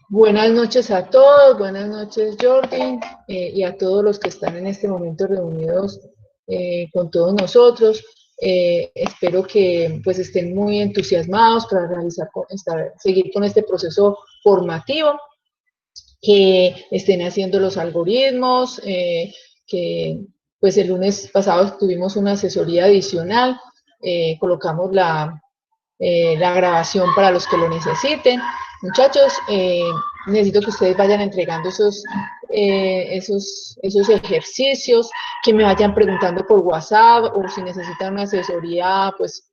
Buenas noches a todos, buenas noches Jordi, y a todos los que están en este momento reunidos con todos nosotros. Espero que pues estén muy entusiasmados para seguir con este proceso formativo, que estén haciendo los algoritmos, que pues el lunes pasado tuvimos una asesoría adicional, colocamos la grabación para los que lo necesiten. Muchachos, necesito que ustedes vayan entregando esos ejercicios, que me vayan preguntando por WhatsApp o si necesitan una asesoría, pues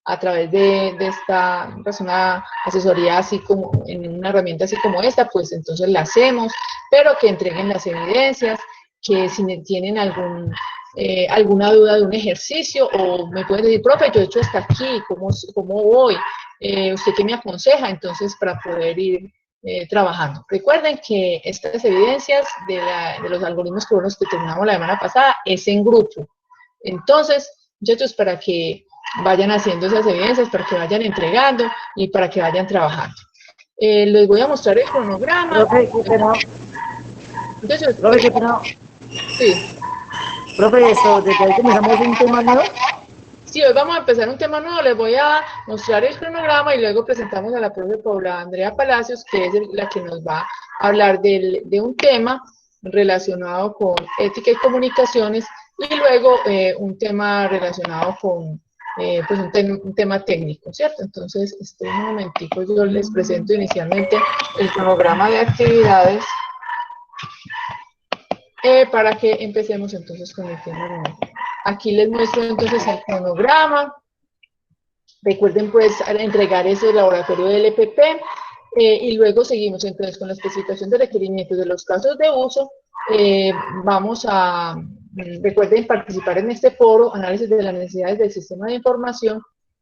a través de esta, pues una asesoría así como en una herramienta así como esta, pues entonces la hacemos, pero que entreguen las evidencias, que si tienen alguna duda de un ejercicio o me pueden decir, profe, yo he hecho hasta aquí, ¿cómo voy? ¿Usted qué me aconseja? Entonces, para poder ir trabajando. Recuerden que estas evidencias de los algoritmos que terminamos la semana pasada es en grupo. Entonces, muchachos, para que vayan haciendo esas evidencias, para que vayan entregando y para que vayan trabajando. Les voy a mostrar el cronograma. Profe, qué pena. Entonces, Profe, qué pena. sí. Profe, esto, desde ahí comenzamos un tema nuevo. Sí, hoy vamos a empezar un tema nuevo, les voy a mostrar el cronograma y luego presentamos a la profe Paula Andrea Palacios, que es la que nos va a hablar de un tema relacionado con ética y comunicaciones y luego un tema relacionado con pues un tema técnico, ¿cierto? Entonces, un momentico, yo les presento inicialmente el cronograma de actividades para que empecemos entonces con el tema de hoy. Aquí les muestro entonces el cronograma. Recuerden pues entregar ese laboratorio del EPP y luego seguimos entonces con la especificación de requerimientos de los casos de uso. Recuerden participar en este foro, análisis de las necesidades del sistema de información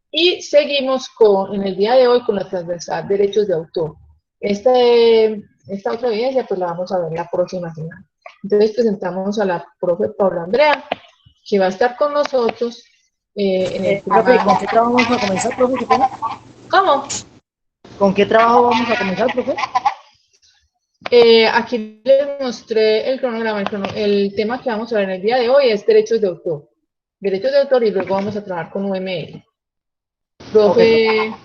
y seguimos en el día de hoy con la transversal derechos de autor. Esta otra evidencia pues la vamos a ver la próxima semana. Entonces presentamos a la profe Paula Andrea, que va a estar con nosotros en el Profe, tema. ¿con qué trabajo vamos a comenzar, profe? ¿Qué pena? ¿Cómo? ¿Con qué trabajo vamos a comenzar, profe? Aquí les mostré el cronograma. El tema que vamos a ver en el día de hoy es derechos de autor. Derechos de autor y luego vamos a trabajar con UML. Ok, profe. Profe,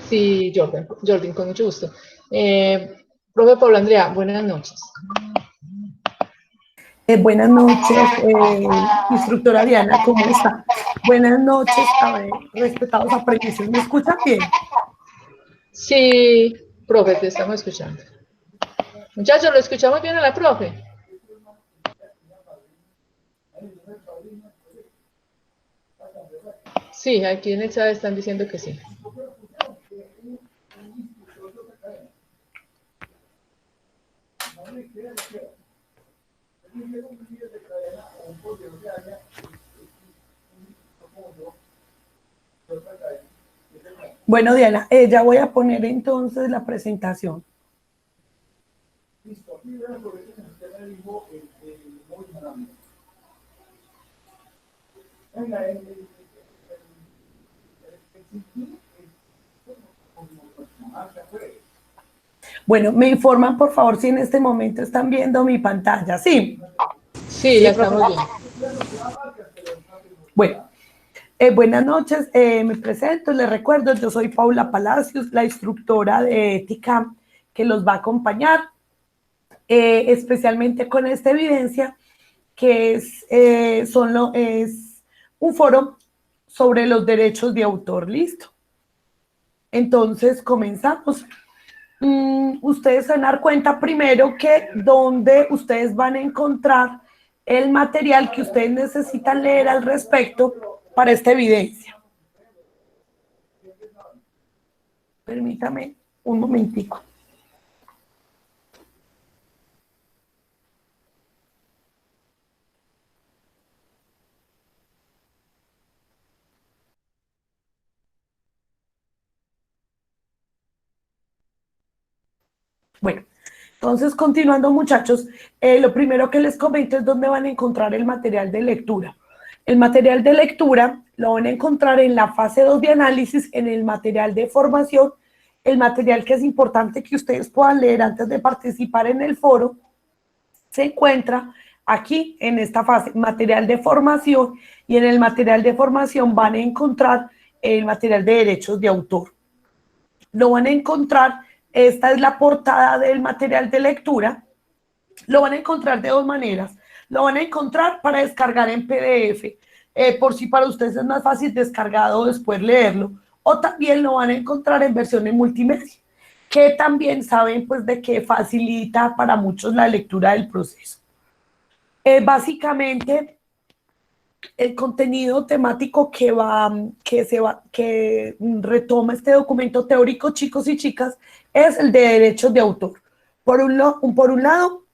sí, Jordan, con mucho gusto. Profe Paula Andrea, buenas noches. Buenas noches, instructora Diana, ¿cómo está? Buenas noches, a ver, respetados aprendices, ¿me escuchan bien? Sí, profe, te estamos escuchando. Muchachos, ¿lo escuchamos bien a la profe? Sí, aquí en el chat están diciendo que sí. Bueno, Diana, ya voy a poner entonces la presentación. Listo, aquí vean sobre este sistema de dijo Bueno, me informan por favor si en este momento están viendo mi pantalla, ¿sí? Sí, la estamos viendo. Bueno, buenas noches, me presento, les recuerdo, yo soy Paula Palacios, la instructora de ética que los va a acompañar, especialmente con esta evidencia que es un foro sobre los derechos de autor, listo. Entonces, comenzamos. Ustedes se van a dar cuenta primero que donde ustedes van a encontrar el material que ustedes necesitan leer al respecto para esta evidencia. Permítame un momentico. Bueno, entonces continuando muchachos, lo primero que les comento es dónde van a encontrar el material de lectura. El material de lectura lo van a encontrar en la fase 2 de análisis, en el material de formación el material que es importante que ustedes puedan leer antes de participar en el foro se encuentra aquí en esta fase, material de formación, y en el material de formación van a encontrar el material de derechos de autor. Lo van a encontrar, esta es la portada del material de lectura, lo van a encontrar de dos maneras. Lo van a encontrar para descargar en PDF, por si para ustedes es más fácil descargado después leerlo, o también lo van a encontrar en versión en multimedia, que también saben pues de que facilita para muchos la lectura del proceso. Básicamente, el contenido temático que retoma este documento teórico, chicos y chicas, es el de derechos de autor. Por un lado,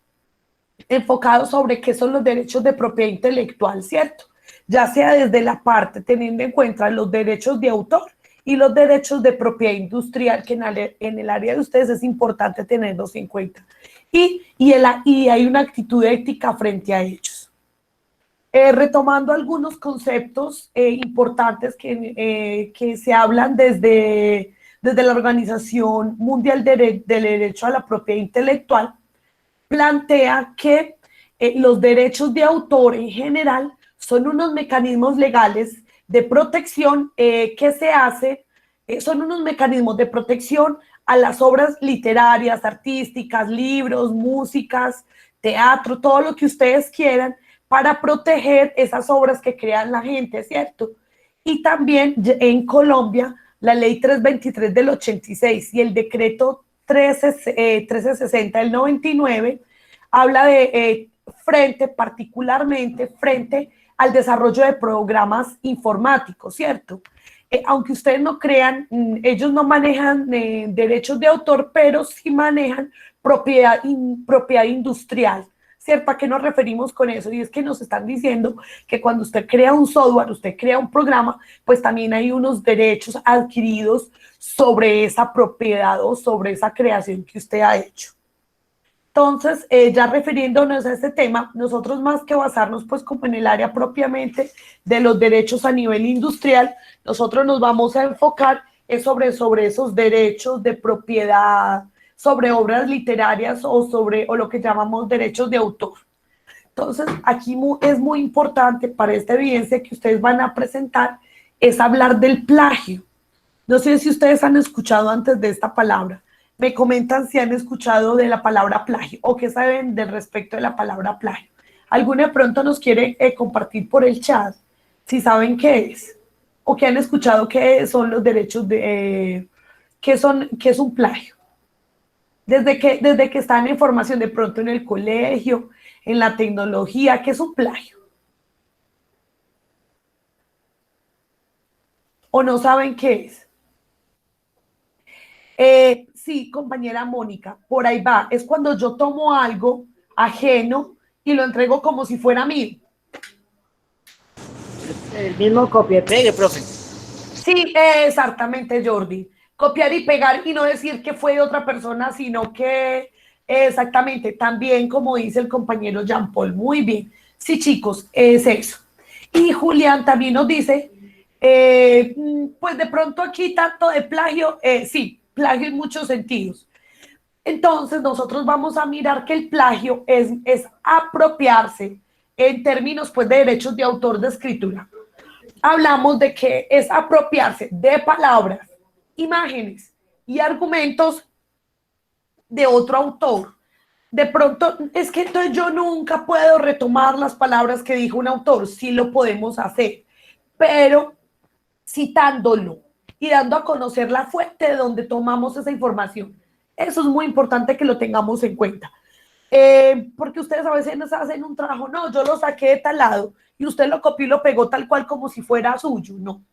enfocado sobre qué son los derechos de propiedad intelectual, ¿cierto? Ya sea desde la parte teniendo en cuenta los derechos de autor y los derechos de propiedad industrial, que en el área de ustedes es importante tenerlos en cuenta. Y hay una actitud ética frente a ellos. Retomando algunos conceptos importantes que se hablan desde la Organización Mundial del Derecho a la Propiedad Intelectual, plantea que los derechos de autor en general son unos mecanismos legales de protección son unos mecanismos de protección a las obras literarias, artísticas, libros, músicas, teatro, todo lo que ustedes quieran, para proteger esas obras que crean la gente, ¿cierto? Y también en Colombia, la ley 323 del 86 y el decreto 1360 del 99 habla de particularmente frente al desarrollo de programas informáticos, ¿cierto? Aunque ustedes no crean, ellos no manejan derechos de autor, pero sí manejan propiedad industrial, ¿cierto? ¿A qué nos referimos con eso? Y es que nos están diciendo que cuando usted crea un software, usted crea un programa, pues también hay unos derechos adquiridos sobre esa propiedad o sobre esa creación que usted ha hecho. Entonces, ya refiriéndonos a este tema, nosotros más que basarnos pues como en el área propiamente de los derechos a nivel industrial, nosotros nos vamos a enfocar sobre esos derechos de propiedad, sobre obras literarias o lo que llamamos derechos de autor. Entonces, aquí es muy importante para esta evidencia que ustedes van a presentar, es hablar del plagio. No sé si ustedes han escuchado antes de esta palabra. Me comentan si han escuchado de la palabra plagio o qué saben del respecto de la palabra plagio. ¿Alguno de pronto nos quiere compartir por el chat si saben qué es o que han escuchado qué son los derechos qué es un plagio? Desde que están en formación de pronto en el colegio, en la tecnología, ¿qué es un plagio? ¿O no saben qué es? Sí, compañera Mónica, por ahí va. Es cuando yo tomo algo ajeno y lo entrego como si fuera mío. El mismo copia y pegue, profe. Sí, exactamente, Jordi. Copiar y pegar y no decir que fue de otra persona, sino que exactamente, también como dice el compañero Jean Paul. Muy bien. Sí, chicos, es eso. Y Julián también nos dice, pues de pronto aquí tanto de plagio, sí, plagio en muchos sentidos. Entonces nosotros vamos a mirar que el plagio es apropiarse en términos pues de derechos de autor de escritura. Hablamos de que es apropiarse de palabras, imágenes y argumentos de otro autor. De pronto, es que entonces yo nunca puedo retomar las palabras que dijo un autor. Sí lo podemos hacer, pero citándolo y dando a conocer la fuente de donde tomamos esa información. Eso es muy importante que lo tengamos en cuenta. Porque ustedes a veces nos hacen un trabajo, no, yo lo saqué de tal lado y usted lo copió y lo pegó tal cual como si fuera suyo, no.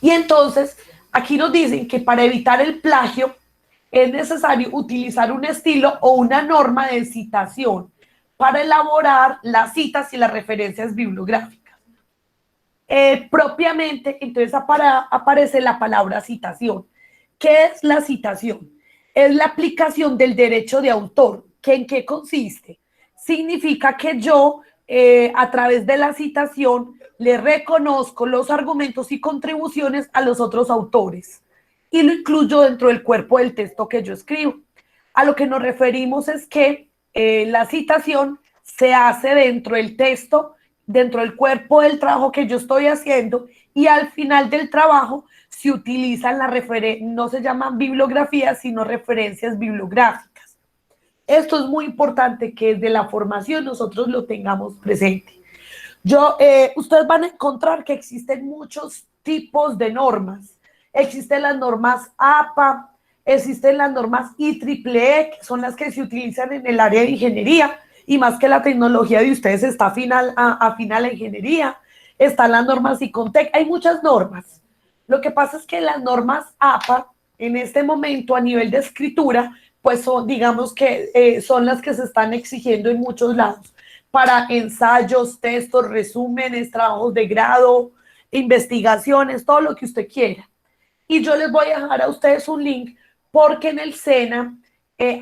Y entonces, aquí nos dicen que para evitar el plagio es necesario utilizar un estilo o una norma de citación para elaborar las citas y las referencias bibliográficas. Propiamente, entonces aparece la palabra citación. ¿Qué es la citación? Es la aplicación del derecho de autor. ¿En qué consiste? Significa que yo, a través de la citación, le reconozco los argumentos y contribuciones a los otros autores. y lo incluyo dentro del cuerpo del texto que yo escribo. A lo que nos referimos es que la citación se hace dentro del texto, dentro del cuerpo del trabajo que yo estoy haciendo, y al final del trabajo se utilizan no se llaman bibliografías, sino referencias bibliográficas. Esto es muy importante que desde la formación nosotros lo tengamos presente. Ustedes van a encontrar que existen muchos tipos de normas. Existen las normas APA, existen las normas IEEE, que son las que se utilizan en el área de ingeniería, y más que la tecnología de ustedes está afina a la ingeniería. Están las normas ICONTEC, hay muchas normas. Lo que pasa es que las normas APA, en este momento, a nivel de escritura, pues son, digamos que son las que se están exigiendo en muchos lados, para ensayos, textos, resúmenes, trabajos de grado, investigaciones, todo lo que usted quiera. Y yo les voy a dejar a ustedes un link, porque en el SENA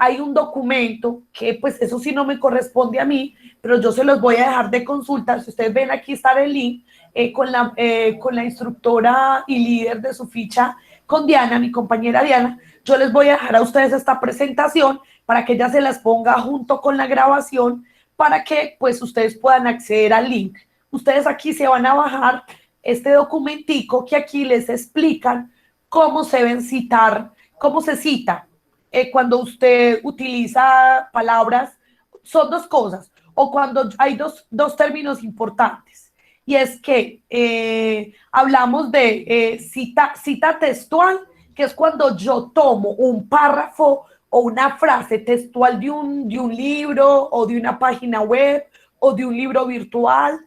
hay un documento que, pues, eso sí no me corresponde a mí, pero yo se los voy a dejar de consulta. Si ustedes ven, aquí está el link con la instructora y líder de su ficha, con Diana, mi compañera Diana. Yo les voy a dejar a ustedes esta presentación para que ella se las ponga junto con la grabación, para que, pues, ustedes puedan acceder al link. Ustedes aquí se van a bajar este documentico que aquí les explican cómo se deben citar, cómo se cita cuando usted utiliza palabras. Son dos cosas, o cuando hay dos términos importantes, y es que hablamos de cita textual, que es cuando yo tomo un párrafo o una frase textual de un libro, o de una página web, o de un libro virtual,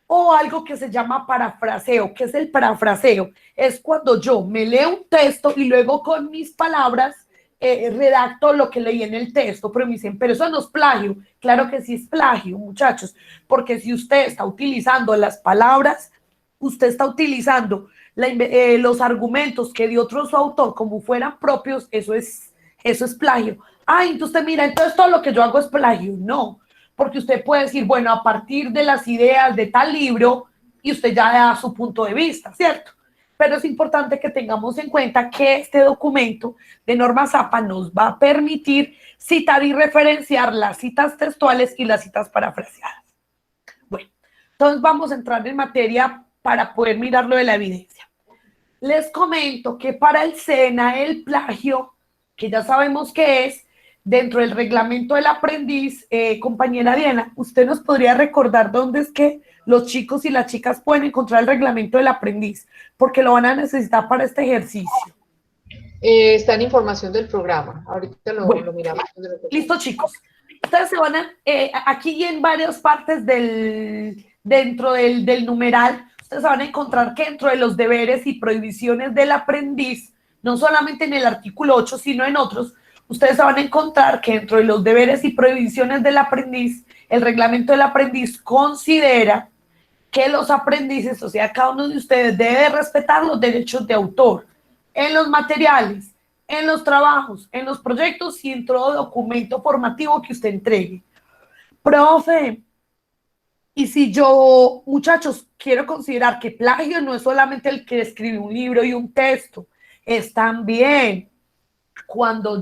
o algo que se llama parafraseo. ¿Qué es el parafraseo? Es cuando yo me leo un texto y luego con mis palabras redacto lo que leí en el texto. Pero me dicen, pero eso no es plagio. Claro que sí es plagio, muchachos, porque si usted está utilizando las palabras, usted está utilizando los argumentos que dio otro su autor como fueran propios. Eso es plagio. Ay, entonces mira, entonces todo lo que yo hago es plagio. No, porque usted puede decir, bueno, a partir de las ideas de tal libro, y usted ya da su punto de vista, ¿cierto? Pero es importante que tengamos en cuenta que este documento de normas APA nos va a permitir citar y referenciar las citas textuales y las citas parafraseadas. Bueno, entonces vamos a entrar en materia para poder mirar lo de la evidencia. Les comento que para el SENA el plagio, que ya sabemos qué es, dentro del reglamento del aprendiz, compañera Diana, ¿usted nos podría recordar dónde es que los chicos y las chicas pueden encontrar el reglamento del aprendiz? Porque lo van a necesitar para este ejercicio. Está en información del programa. Ahorita lo miramos. Listo, chicos. Ustedes se van aquí y en varias partes dentro del numeral, ustedes van a encontrar que dentro de los deberes y prohibiciones del aprendiz, no solamente en el artículo 8, sino en otros, ustedes van a encontrar que dentro de los deberes y prohibiciones del aprendiz, el reglamento del aprendiz considera que los aprendices, o sea, cada uno de ustedes debe respetar los derechos de autor en los materiales, en los trabajos, en los proyectos y en todo documento formativo que usted entregue. Profe, y si yo, muchachos, quiero considerar que plagio no es solamente el que escribe un libro y un texto, es también cuando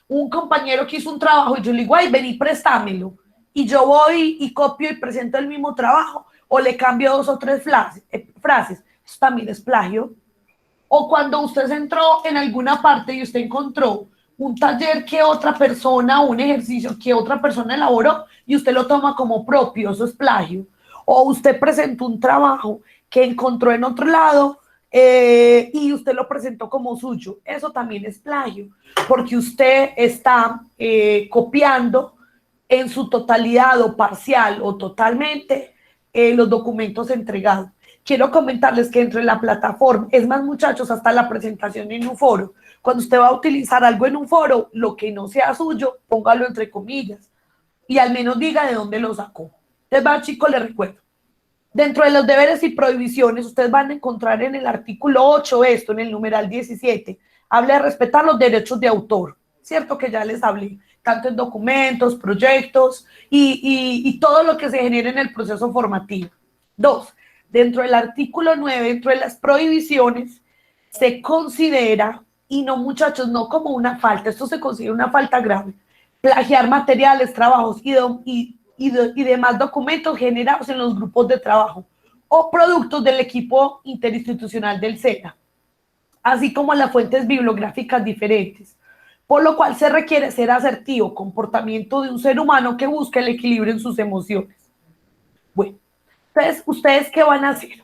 un compañero que hizo un trabajo y yo le digo, ay, ven y préstamelo, y yo voy y copio y presento el mismo trabajo, o le cambio 2 o 3 frases, eso también es plagio. O cuando usted se entró en alguna parte y usted encontró un taller que otra persona, un ejercicio que otra persona elaboró y usted lo toma como propio, eso es plagio. O usted presentó un trabajo que encontró en otro lado y usted lo presentó como suyo, eso también es plagio, porque usted está copiando en su totalidad o parcial o totalmente los documentos entregados. Quiero comentarles que dentro de la plataforma, es más, muchachos, hasta la presentación en un foro, cuando usted va a utilizar algo en un foro, lo que no sea suyo, póngalo entre comillas y al menos diga de dónde lo sacó. Entonces, va, chicos, les recuerdo. Dentro de los deberes y prohibiciones, ustedes van a encontrar en el artículo 8 esto, en el numeral 17, habla de respetar los derechos de autor, ¿cierto? Que ya les hablé, tanto en documentos, proyectos y todo lo que se genere en el proceso formativo. 2. Dentro del artículo 9, dentro de las prohibiciones, se considera, y no muchachos, no como una falta, esto se considera una falta grave, plagiar materiales, trabajos y demás documentos generados en los grupos de trabajo o productos del equipo interinstitucional del SENA, así como las fuentes bibliográficas diferentes, por lo cual se requiere ser asertivo, comportamiento de un ser humano que busca el equilibrio en sus emociones. Bueno, entonces, ¿ustedes qué van a hacer?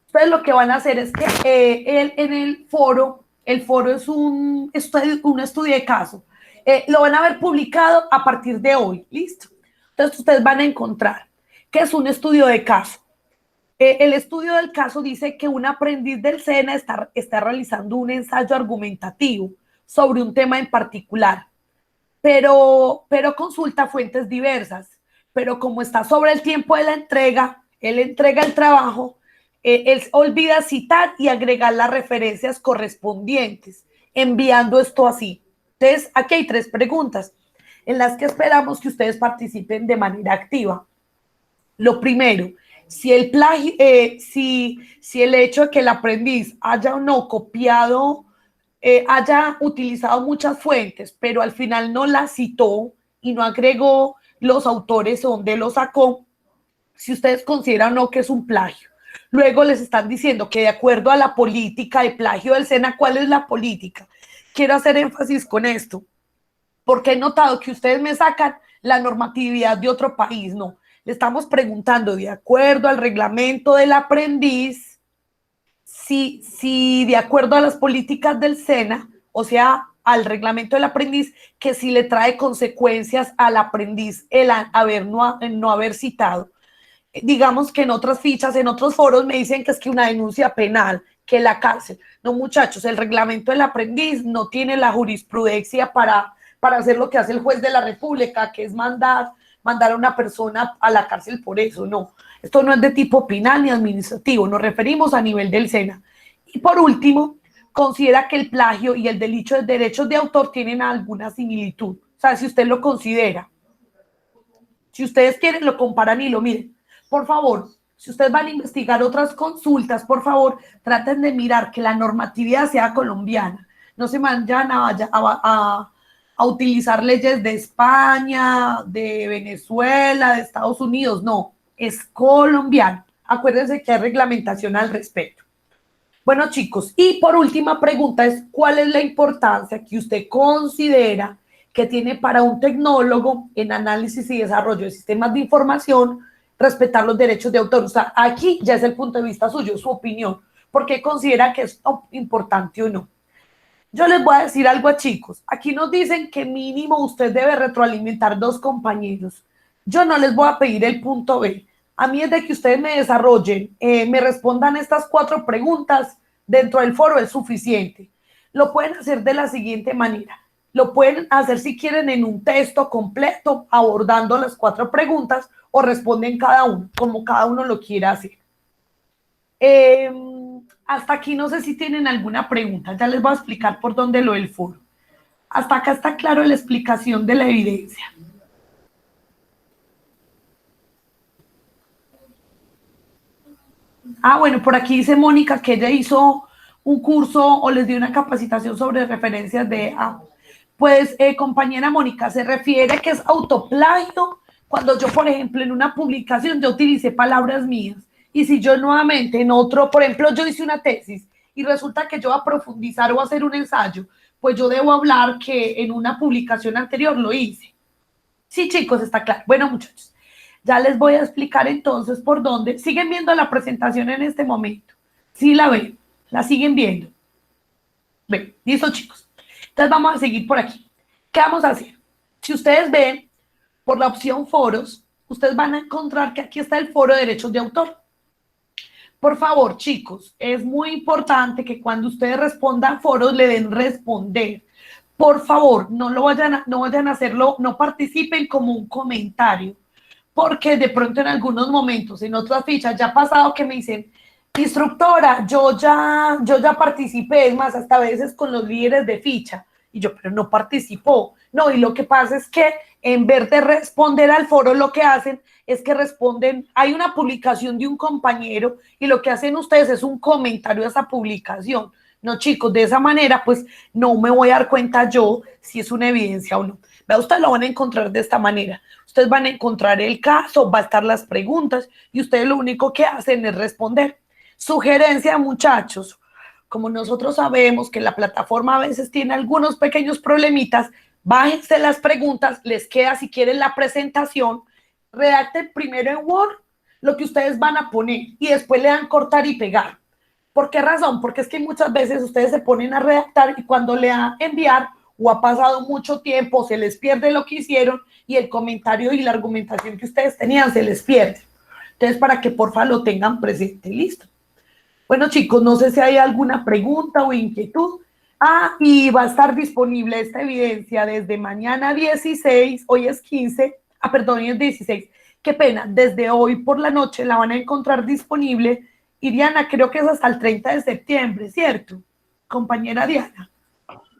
Ustedes lo que van a hacer es que en el foro es un estudio de caso, lo van a ver publicado a partir de hoy, ¿listo? Entonces, ustedes van a encontrar que es un estudio de caso. El estudio del caso dice que un aprendiz del SENA está realizando un ensayo argumentativo sobre un tema en particular, pero consulta fuentes diversas. Pero como está sobre el tiempo de la entrega, él entrega el trabajo, él olvida citar y agregar las referencias correspondientes, enviando esto así. Entonces, aquí hay 3 preguntas en las que esperamos que ustedes participen de manera activa. Lo primero, si el plagio, si el hecho de que el aprendiz haya o no copiado, haya utilizado muchas fuentes, pero al final no las citó y no agregó los autores donde lo sacó, si ustedes consideran o no que es un plagio. Luego les están diciendo que de acuerdo a la política de plagio del SENA, ¿cuál es la política? Quiero hacer énfasis con esto, porque he notado que ustedes me sacan la normatividad de otro país. No, le estamos preguntando de acuerdo al reglamento del aprendiz, si de acuerdo a las políticas del SENA, o sea, al reglamento del aprendiz, que si le trae consecuencias al aprendiz el no haber citado. Digamos que en otras fichas, en otros foros me dicen que es que una denuncia penal, que la cárcel. No, muchachos, el reglamento del aprendiz no tiene la jurisprudencia para hacer lo que hace el juez de la República, que es mandar a una persona a la cárcel por eso. No, esto no es de tipo penal ni administrativo, nos referimos a nivel del SENA. Y por último, considera que el plagio y el delito de derechos de autor tienen alguna similitud. O sea, si usted lo considera, si ustedes quieren, lo comparan y lo miren. Por favor, si ustedes van a investigar otras consultas, por favor, traten de mirar que la normatividad sea colombiana. No se vayan a utilizar leyes de España, de Venezuela, de Estados Unidos. No, es colombiano. Acuérdense que hay reglamentación al respecto. Bueno, chicos, y por última pregunta es, ¿cuál es la importancia que usted considera que tiene para un tecnólogo en análisis y desarrollo de sistemas de información respetar los derechos de autor? O sea, aquí ya es el punto de vista suyo, su opinión. ¿Por qué considera que es importante o no? Yo les voy a decir algo a chicos. Aquí nos dicen que mínimo usted debe retroalimentar 2 compañeros. Yo no les voy a pedir el punto B. A mí es de que ustedes me desarrollen, me respondan estas 4 preguntas dentro del foro es suficiente. Lo pueden hacer de la siguiente manera. Lo pueden hacer si quieren en un texto completo abordando las 4 preguntas o responden cada uno, como cada uno lo quiera hacer. Hasta aquí no sé si tienen alguna pregunta, ya les voy a explicar por dónde lo del foro. Hasta acá está claro la explicación de la evidencia. Ah, bueno, por aquí dice Mónica que ella hizo un curso o les dio una capacitación sobre referencias de... Pues, compañera Mónica, se refiere que es autoplagio cuando yo, por ejemplo, en una publicación yo utilicé palabras mías y si yo nuevamente en otro, por ejemplo, yo hice una tesis y resulta que yo voy a profundizar o hacer un ensayo, pues yo debo hablar que en una publicación anterior lo hice. Sí, chicos, está claro. Bueno, muchachos, ya les voy a explicar entonces por dónde. ¿Siguen viendo la presentación en este momento? Sí, la ven, la siguen viendo. Ven, listo, chicos. Entonces vamos a seguir por aquí. ¿Qué vamos a hacer? Si ustedes ven por la opción foros, ustedes van a encontrar que aquí está el foro de derechos de autor. Por favor, chicos, es muy importante que cuando ustedes respondan foros le den responder. Por favor, no vayan a hacerlo, no participen como un comentario, porque de pronto en algunos momentos, en otras fichas, ya ha pasado que me dicen, instructora, yo ya participé, es más, hasta a veces con los líderes de ficha, y yo, pero no participó. No, y lo que pasa es que en vez de responder al foro, lo que hacen es que responden, hay una publicación de un compañero, y lo que hacen ustedes es un comentario a esa publicación. No, chicos, de esa manera, pues no me voy a dar cuenta yo si es una evidencia o no. Vea, ustedes lo van a encontrar de esta manera. Ustedes van a encontrar el caso, va a estar las preguntas y ustedes lo único que hacen es responder. Sugerencia, muchachos, como nosotros sabemos que la plataforma a veces tiene algunos pequeños problemitas, bájense las preguntas, les queda si quieren la presentación, redacten primero en Word lo que ustedes van a poner y después le dan cortar y pegar. ¿Por qué razón? Porque es que muchas veces ustedes se ponen a redactar y cuando le dan enviar o ha pasado mucho tiempo, se les pierde lo que hicieron y el comentario y la argumentación que ustedes tenían se les pierde. Entonces, para que porfa lo tengan presente, listo. Bueno, chicos, no sé si hay alguna pregunta o inquietud. Ah, y va a estar disponible esta evidencia desde mañana 16, hoy es 15, perdón, hoy es 16. Qué pena, desde hoy por la noche la van a encontrar disponible. Y Diana, creo que es hasta el 30 de septiembre, ¿cierto? Compañera Diana.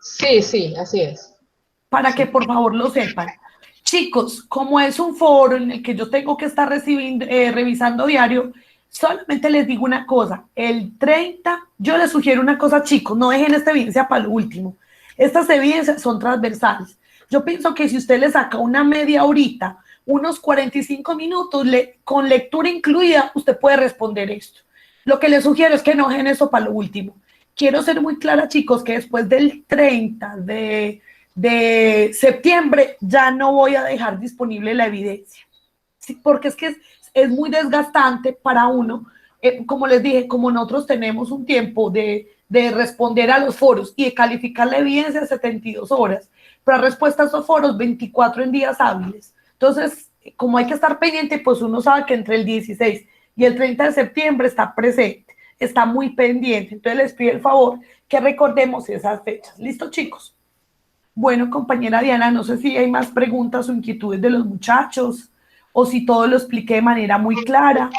Sí, sí, así es. Para que por favor lo sepan. Chicos, como es un foro en el que yo tengo que estar revisando diario, solamente les digo una cosa. El 30, yo les sugiero una cosa, chicos, no dejen esta evidencia para lo último. Estas evidencias son transversales. Yo pienso que si usted le saca una media horita, unos 45 minutos, con lectura incluida, usted puede responder esto. Lo que les sugiero es que no dejen eso para lo último. Quiero ser muy clara, chicos, que después del 30 de septiembre ya no voy a dejar disponible la evidencia, ¿sí? Porque es que es muy desgastante para uno, como les dije, como nosotros tenemos un tiempo de responder a los foros y de calificar la evidencia en 72 horas, pero respuesta a esos foros 24 en días hábiles. Entonces, como hay que estar pendiente, pues uno sabe que entre el 16 y el 30 de septiembre está presente, está muy pendiente. Entonces les pido el favor que recordemos esas fechas. ¿Listo, chicos? Bueno, compañera Diana, no sé si hay más preguntas o inquietudes de los muchachos o si todo lo expliqué de manera muy clara.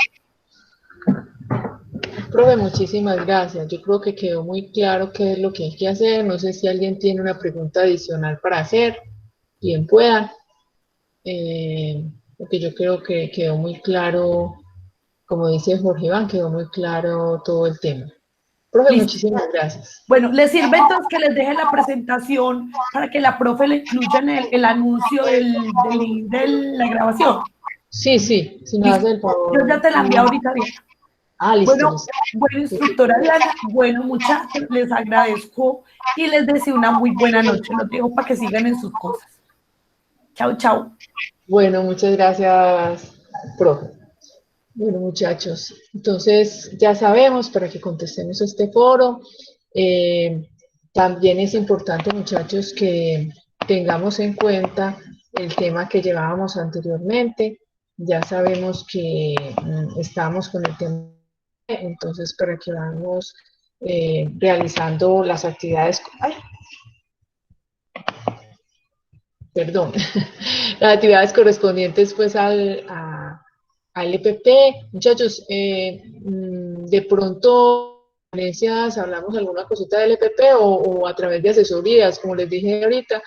Profe, muchísimas gracias. Yo creo que quedó muy claro qué es lo que hay que hacer. No sé si alguien tiene una pregunta adicional para hacer. Bien pueda. Porque yo creo que quedó muy claro, como dice Jorge Iván, quedó muy claro todo el tema. Profe, Listo. muchísimas gracias. Bueno, ¿les sirve entonces que les deje la presentación para que la profe le incluya en el anuncio de la grabación? Sí, sí, si me Listo. hace el favor. Yo ya te la envío ahorita, Diana. Ah, listo, Bueno, listo. bueno, instructora Diana, bueno, muchachos, les agradezco y les deseo una muy buena noche. Los dejo para que sigan en sus cosas. Chao, chao. Bueno, muchas gracias, profe. Bueno, muchachos, entonces ya sabemos para que contestemos este foro. También es importante, muchachos, que tengamos en cuenta el tema que llevábamos anteriormente. Ya sabemos que estamos con el tema, entonces para que vamos realizando las actividades. Ay, perdón, las actividades correspondientes pues al EPP. Muchachos, de pronto, hablamos alguna cosita del EPP o a través de asesorías, como les dije ahorita.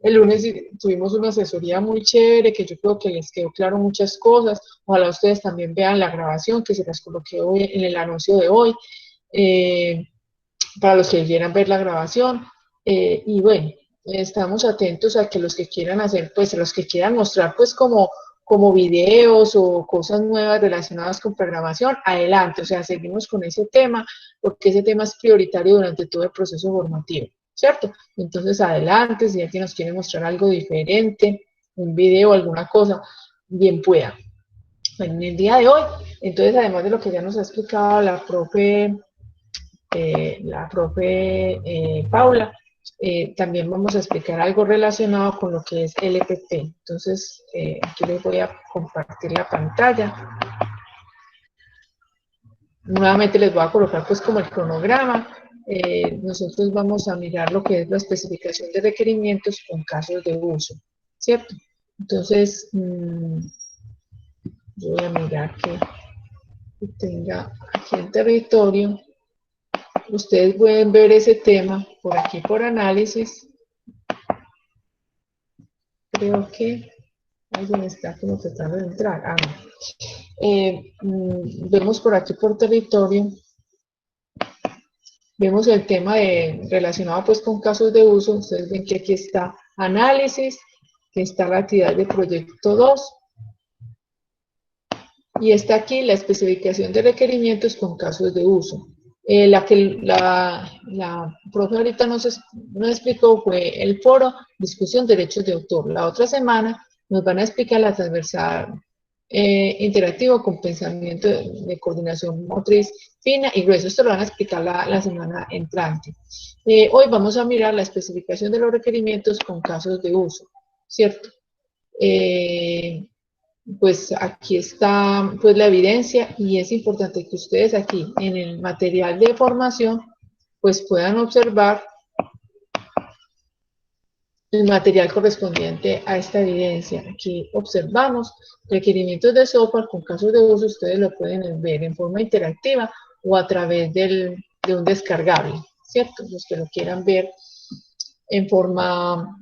El lunes tuvimos una asesoría muy chévere que yo creo que les quedó claro muchas cosas. Ojalá ustedes también vean la grabación que se las coloqué hoy en el anuncio de hoy, para los que quieran ver la grabación. Y bueno, estamos atentos a que los que quieran hacer, pues los que quieran mostrar pues como videos o cosas nuevas relacionadas con programación, adelante, o sea, seguimos con ese tema, porque ese tema es prioritario durante todo el proceso formativo, ¿cierto? Entonces, adelante, si alguien nos quiere mostrar algo diferente, un video, alguna cosa, bien pueda. Bueno, en el día de hoy, entonces, además de lo que ya nos ha explicado la profe Paula, también vamos a explicar algo relacionado con lo que es LPP. Entonces, aquí les voy a compartir la pantalla. Nuevamente les voy a colocar pues como el cronograma. Nosotros vamos a mirar lo que es la especificación de requerimientos con casos de uso, ¿cierto? Entonces, yo voy a mirar que tenga aquí el territorio. Ustedes pueden ver ese tema por aquí por análisis. Creo que alguien está como tratando de entrar. Ah, no. Vemos por aquí por territorio vemos el tema relacionado pues con casos de uso. Ustedes ven que aquí está análisis, que está la actividad de proyecto 2, y está aquí la especificación de requerimientos con casos de uso. La profe ahorita nos explicó fue el foro discusión derechos de autor. La otra semana nos van a explicar la transversal interactivo con pensamiento de coordinación motriz fina y grueso. Esto lo van a explicar la semana entrante. Hoy vamos a mirar la especificación de los requerimientos con casos de uso, ¿cierto? Pues aquí está pues la evidencia, y es importante que ustedes aquí en el material de formación pues puedan observar el material correspondiente a esta evidencia. Aquí observamos requerimientos de software con casos de uso. Ustedes lo pueden ver en forma interactiva o a través de un descargable, ¿cierto? Los que lo quieran ver en forma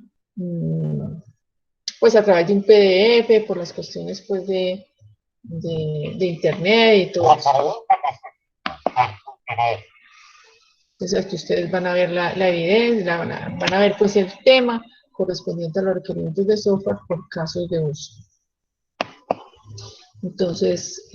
pues a través de un PDF, por las cuestiones pues de internet y todo eso. Entonces aquí ustedes van a ver la evidencia, van a ver pues el tema correspondiente a los requerimientos de software por casos de uso. Entonces,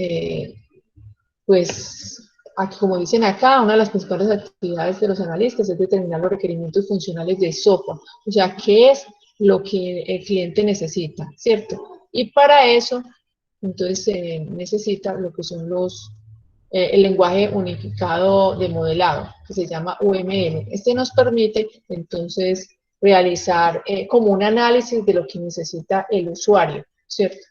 pues aquí, como dicen acá, una de las principales actividades de los analistas es determinar los requerimientos funcionales de software, o sea, qué es lo que el cliente necesita, ¿cierto? Y para eso, entonces se necesita lo que son el lenguaje unificado de modelado, que se llama UML. Este nos permite, entonces, realizar como un análisis de lo que necesita el usuario, ¿cierto?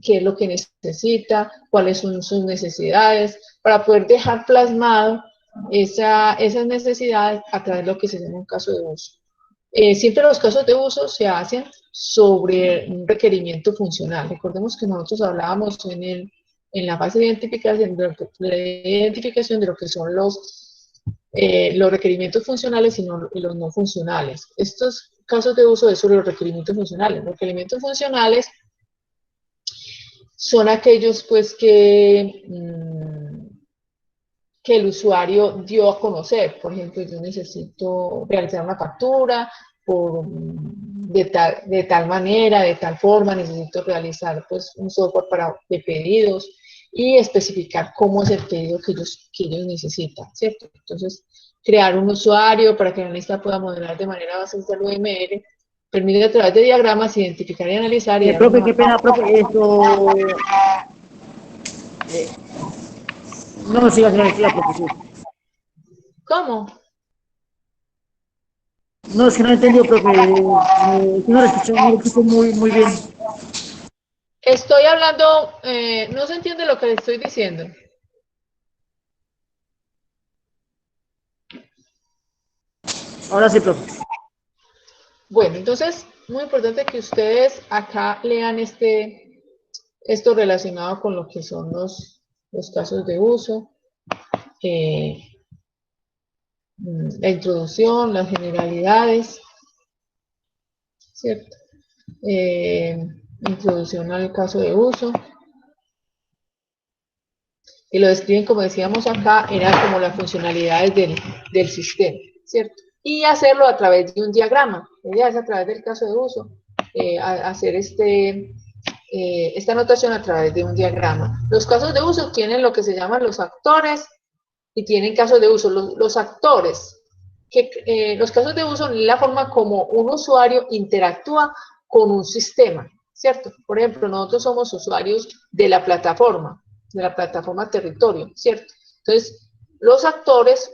Qué es lo que necesita, cuáles son sus necesidades, para poder dejar plasmado esas necesidades a través de lo que se llama un caso de uso. Siempre los casos de uso se hacen sobre un requerimiento funcional. Recordemos que nosotros hablábamos en la fase de identificación de lo que son los requerimientos funcionales y los no funcionales. Estos casos de uso es sobre los requerimientos funcionales. Los requerimientos funcionales son aquellos pues que el usuario dio a conocer. Por ejemplo, yo necesito realizar una factura de tal manera, de tal forma, necesito realizar pues un software de pedidos y especificar cómo es el pedido que ellos necesitan, ¿cierto? Entonces, crear un usuario para que el analista pueda modelar de manera basada en el UML, permite a través de diagramas identificar y analizar. Profe, qué pena, profe, esto... no, siga, profesor. ¿Cómo? No, es que no he entendido, profe. No lo escucho muy bien. Estoy hablando, no se entiende lo que le estoy diciendo. Ahora sí, profe. Bueno, entonces, muy importante que ustedes acá lean esto relacionado con lo que son los casos de uso, la introducción, las generalidades, ¿cierto? Introducción al caso de uso. Y lo describen, como decíamos acá, eran como las funcionalidades del sistema, ¿cierto? Y hacerlo a través de un diagrama. Ya es a través del caso de uso, hacer esta anotación a través de un diagrama. Los casos de uso tienen lo que se llaman los actores y tienen casos de uso. Los actores, los casos de uso es la forma como un usuario interactúa con un sistema, ¿cierto? Por ejemplo, nosotros somos usuarios de la plataforma territorio, ¿cierto? Entonces, los actores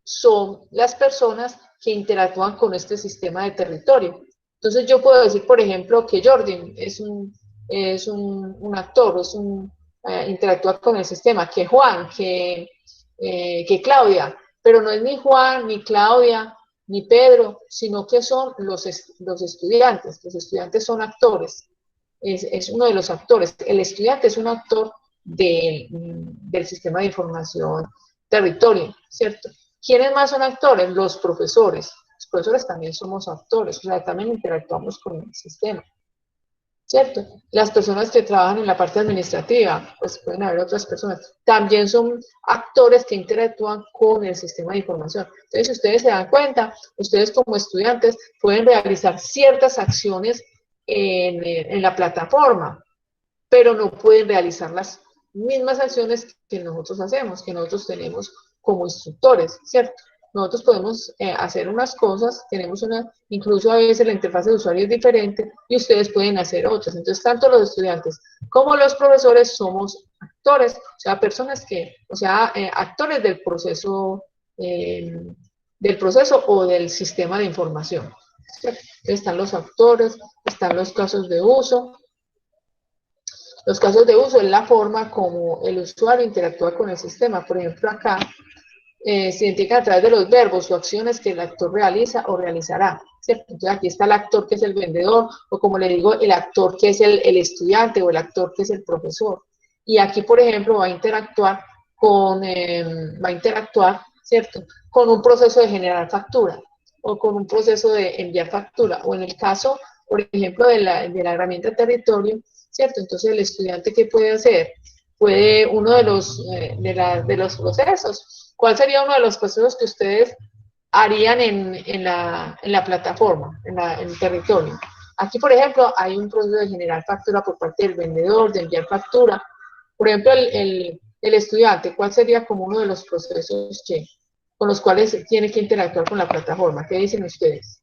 son las personas que interactúan con este sistema de territorio. Entonces, yo puedo decir, por ejemplo, que Jordan es un actor, interactúa con el sistema, que Juan, que Claudia, pero no es ni Juan, ni Claudia, ni Pedro, sino que son los estudiantes. Los estudiantes son actores, es uno de los actores. El estudiante es un actor del sistema de información territorio, ¿cierto? ¿Quiénes más son actores? Los profesores. Los profesores también somos actores, o sea, también interactuamos con el sistema. ¿cierto? Las personas que trabajan en la parte administrativa, pues pueden haber otras personas, también son actores que interactúan con el sistema de información. Entonces, si ustedes se dan cuenta, ustedes como estudiantes pueden realizar ciertas acciones en la plataforma, pero no pueden realizar las mismas acciones que nosotros hacemos, que nosotros tenemos como instructores, ¿cierto? Nosotros podemos hacer unas cosas, tenemos una, incluso a veces la interfaz de usuario es diferente y ustedes pueden hacer otras. Entonces, tanto los estudiantes como los profesores somos actores, o sea, personas que, o sea, actores del proceso o del sistema de información. ¿Cierto? Están los actores, están los casos de uso. Los casos de uso es la forma como el usuario interactúa con el sistema. Por ejemplo, acá se identifican a través de los verbos o acciones que el actor realiza o realizará, ¿cierto? Entonces aquí está el actor que es el vendedor, o como le digo, el actor que es el estudiante, o el actor que es el profesor. Y aquí, por ejemplo, va a interactuar, ¿cierto? Con un proceso de generar factura, o con un proceso de enviar factura, o en el caso, por ejemplo, de la herramienta territorio, ¿cierto? Entonces, el estudiante, ¿qué puede hacer? Puede, uno de los procesos, ¿cuál sería uno de los procesos que ustedes harían en la plataforma, en el territorio? Aquí, por ejemplo, hay un proceso de generar factura por parte del vendedor, de enviar factura. Por ejemplo, el estudiante, ¿cuál sería como uno de los procesos con los cuales tiene que interactuar con la plataforma? ¿Qué dicen ustedes?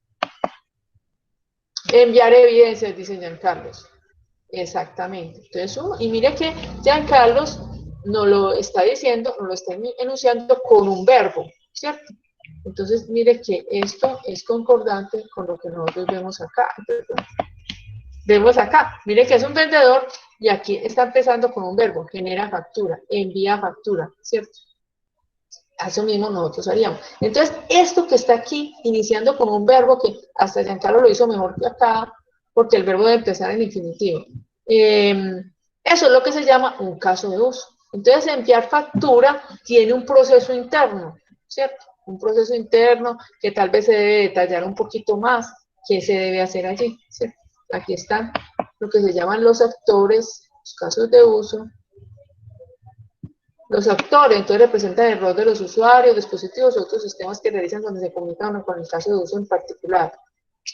Enviar evidencias, dice Giancarlos. Exactamente. Entonces, y mire que Giancarlos nos lo está diciendo, nos lo está enunciando con un verbo, ¿cierto? Entonces, mire que esto es concordante con lo que nosotros vemos acá. Vemos acá, mire que es un vendedor y aquí está empezando con un verbo, genera factura, envía factura, ¿cierto? Eso mismo nosotros haríamos. Entonces, esto que está aquí, iniciando con un verbo que hasta Giancarlo lo hizo mejor que acá, porque el verbo debe empezar en infinitivo. Eso es lo que se llama un caso de uso. Entonces, enviar factura tiene un proceso interno, ¿cierto? Un proceso interno que tal vez se debe detallar un poquito más qué se debe hacer allí, ¿cierto? Aquí están lo que se llaman los actores, los casos de uso. Los actores, entonces, representan el rol de los usuarios, dispositivos o otros sistemas que realizan cuando se comunican con el caso de uso en particular.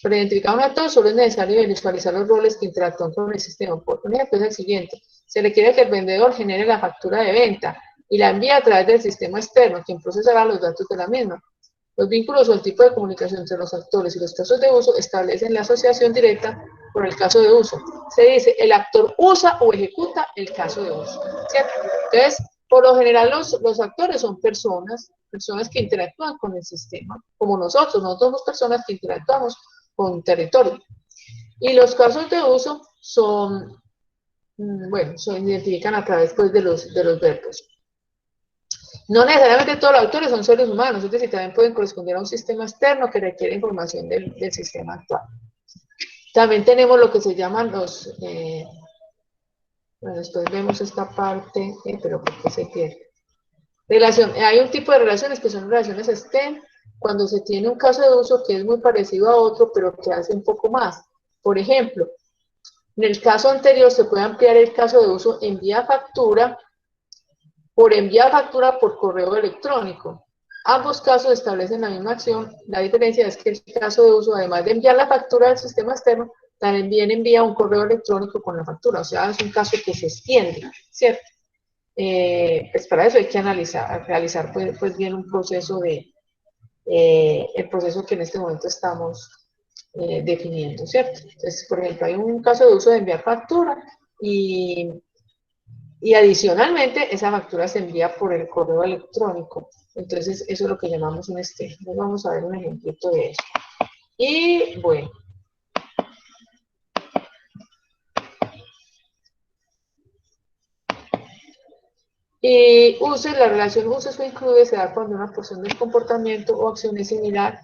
Para identificar un actor solo es necesario visualizar los roles que interactúan con el sistema. Por ejemplo, es el siguiente. Se requiere que el vendedor genere la factura de venta y la envíe a través del sistema externo, quien procesará los datos de la misma. Los vínculos o el tipo de comunicación entre los actores y los casos de uso establecen la asociación directa con el caso de uso. Se dice, el actor usa o ejecuta el caso de uso, ¿cierto? Entonces, por lo general los actores son personas que interactúan con el sistema, como nosotros somos personas que interactuamos con territorio. Y los casos de uso son, bueno, se identifican a través pues, de los verbos. No necesariamente todos los actores son seres humanos, es decir, también pueden corresponder a un sistema externo que requiere información del sistema actual. También tenemos lo que se llaman los, bueno, después vemos esta parte, pero ¿por qué se pierde? Hay un tipo de relaciones que son relaciones STEM, cuando se tiene un caso de uso que es muy parecido a otro, pero que hace un poco más. Por ejemplo, en el caso anterior se puede ampliar el caso de uso envía factura por enviar factura por correo electrónico. Ambos casos establecen la misma acción. La diferencia es que el caso de uso, además de enviar la factura al sistema externo, también envía un correo electrónico con la factura. O sea, es un caso que se extiende, ¿cierto? Pues para eso hay que realizar pues bien un proceso el proceso que en este momento estamos definiendo, ¿cierto? Entonces, por ejemplo, hay un caso de uso de enviar factura y adicionalmente esa factura se envía por el correo electrónico. Entonces, eso es lo que llamamos un STEM. Vamos a ver un ejemplito de eso. Y bueno. Y la relación usos o incluye se da cuando una porción del comportamiento o acción es similar.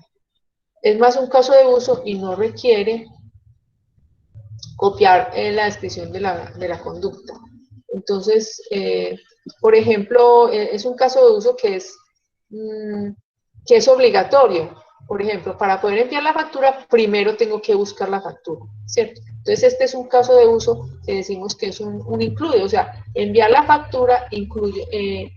Es más un caso de uso y no requiere copiar la descripción de la conducta. Entonces, por ejemplo, es un caso de uso que es obligatorio. Por ejemplo, para poder enviar la factura, primero tengo que buscar la factura, ¿cierto? Entonces, este es un caso de uso que decimos que es un incluye, o sea, enviar la factura incluye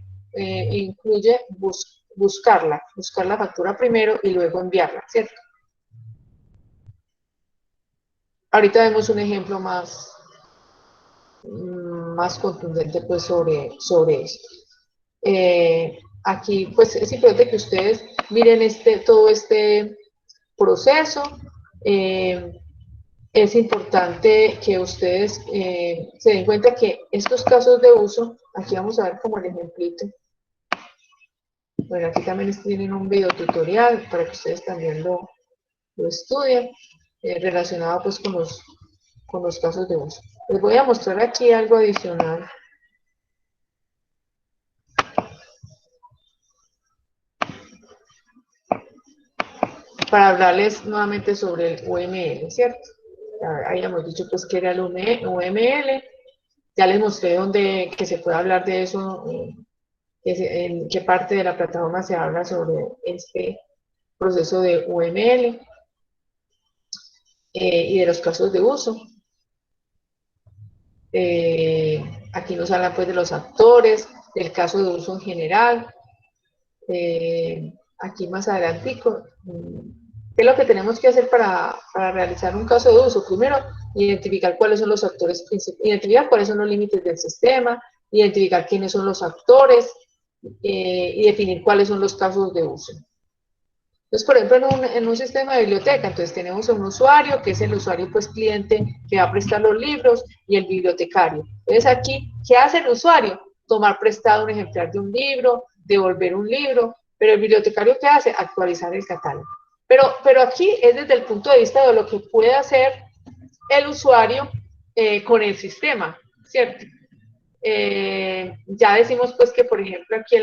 buscar la factura primero y luego enviarla, ¿cierto? Ahorita vemos un ejemplo más contundente pues sobre esto. Aquí pues es importante que ustedes miren todo este proceso. Es importante que ustedes se den cuenta que estos casos de uso, aquí vamos a ver como el ejemplito. Bueno, aquí también tienen un video tutorial para que ustedes también lo estudien, relacionado pues con los casos de uso. Les voy a mostrar aquí algo adicional. Para hablarles nuevamente sobre el UML, ¿cierto? Ya habíamos dicho pues que era el UML. Ya les mostré que se puede hablar de eso, en qué parte de la plataforma se habla sobre este proceso de UML y de los casos de uso. Aquí nos hablan pues de los actores, del caso de uso en general. Aquí más adelantico, ¿qué es lo que tenemos que hacer para realizar un caso de uso? Primero, identificar cuáles son los actores principales, identificar cuáles son los límites del sistema, identificar quiénes son los actores y definir cuáles son los casos de uso. Entonces, por ejemplo, en un sistema de biblioteca, entonces tenemos un usuario, que es el usuario pues cliente que va a prestar los libros, y el bibliotecario. Entonces aquí, ¿qué hace el usuario? Tomar prestado un ejemplar de un libro, devolver un libro, pero el bibliotecario ¿qué hace? Actualizar el catálogo. Pero aquí es desde el punto de vista de lo que puede hacer el usuario con el sistema, ¿cierto? Ya decimos pues que, por ejemplo, aquí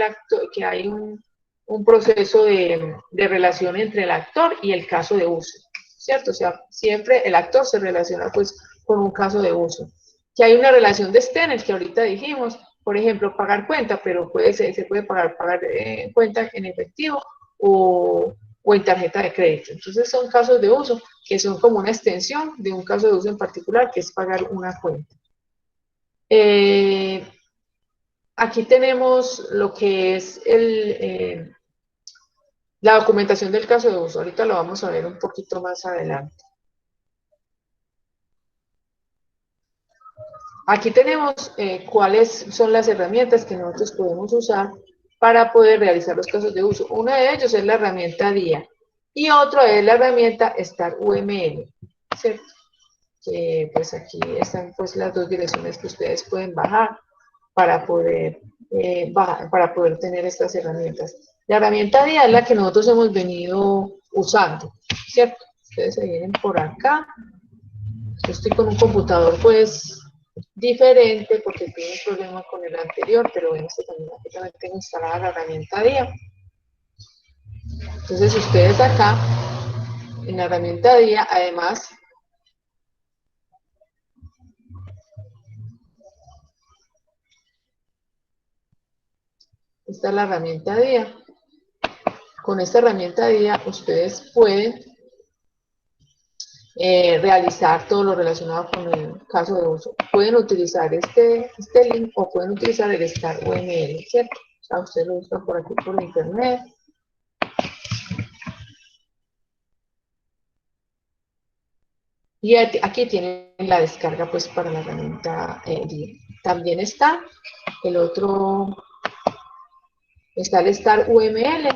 que hay un proceso de relación entre el actor y el caso de uso, ¿cierto? O sea, siempre el actor se relaciona pues con un caso de uso. Que hay una relación de Stener, que ahorita dijimos, por ejemplo, pagar cuenta, pero se puede pagar cuenta en efectivo o en tarjeta de crédito. Entonces son casos de uso que son como una extensión de un caso de uso en particular, que es pagar una cuenta. Aquí tenemos lo que es la documentación del caso de uso. Ahorita lo vamos a ver un poquito más adelante. Aquí tenemos cuáles son las herramientas que nosotros podemos usar para poder realizar los casos de uso. Uno de ellos es la herramienta DIA y otro es la herramienta StarUML, ¿cierto? Que pues aquí están pues las dos direcciones que ustedes pueden bajar para poder tener estas herramientas. La herramienta DIA es la que nosotros hemos venido usando, ¿cierto? Ustedes se vienen por acá. Yo estoy con un computador pues diferente porque tuve un problema con el anterior, pero en este también, aquí también tengo instalada la herramienta DIA. Entonces ustedes acá, en la herramienta DIA, además, esta es la herramienta DIA. Con esta herramienta DIA ustedes pueden realizar todo lo relacionado con el caso de uso. Pueden utilizar este link o pueden utilizar el StarUML, ¿cierto? O sea, ustedes lo buscan por aquí por internet. Y aquí tienen la descarga pues para la herramienta DIA. También está el otro, está el StarUML,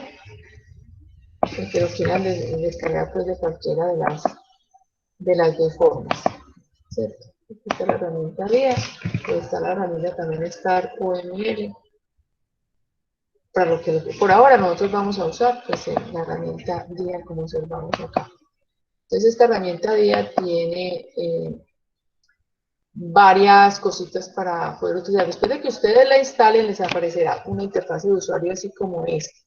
que lo quieran descargar pues de cualquiera de las dos formas, ¿cierto? Aquí está la herramienta DIA, está la herramienta también StarUML, para lo que por ahora nosotros vamos a usar pues la herramienta DIA como observamos acá. Entonces esta herramienta DIA tiene varias cositas para poder utilizar. Después de que ustedes la instalen, les aparecerá una interfaz de usuario así como esta.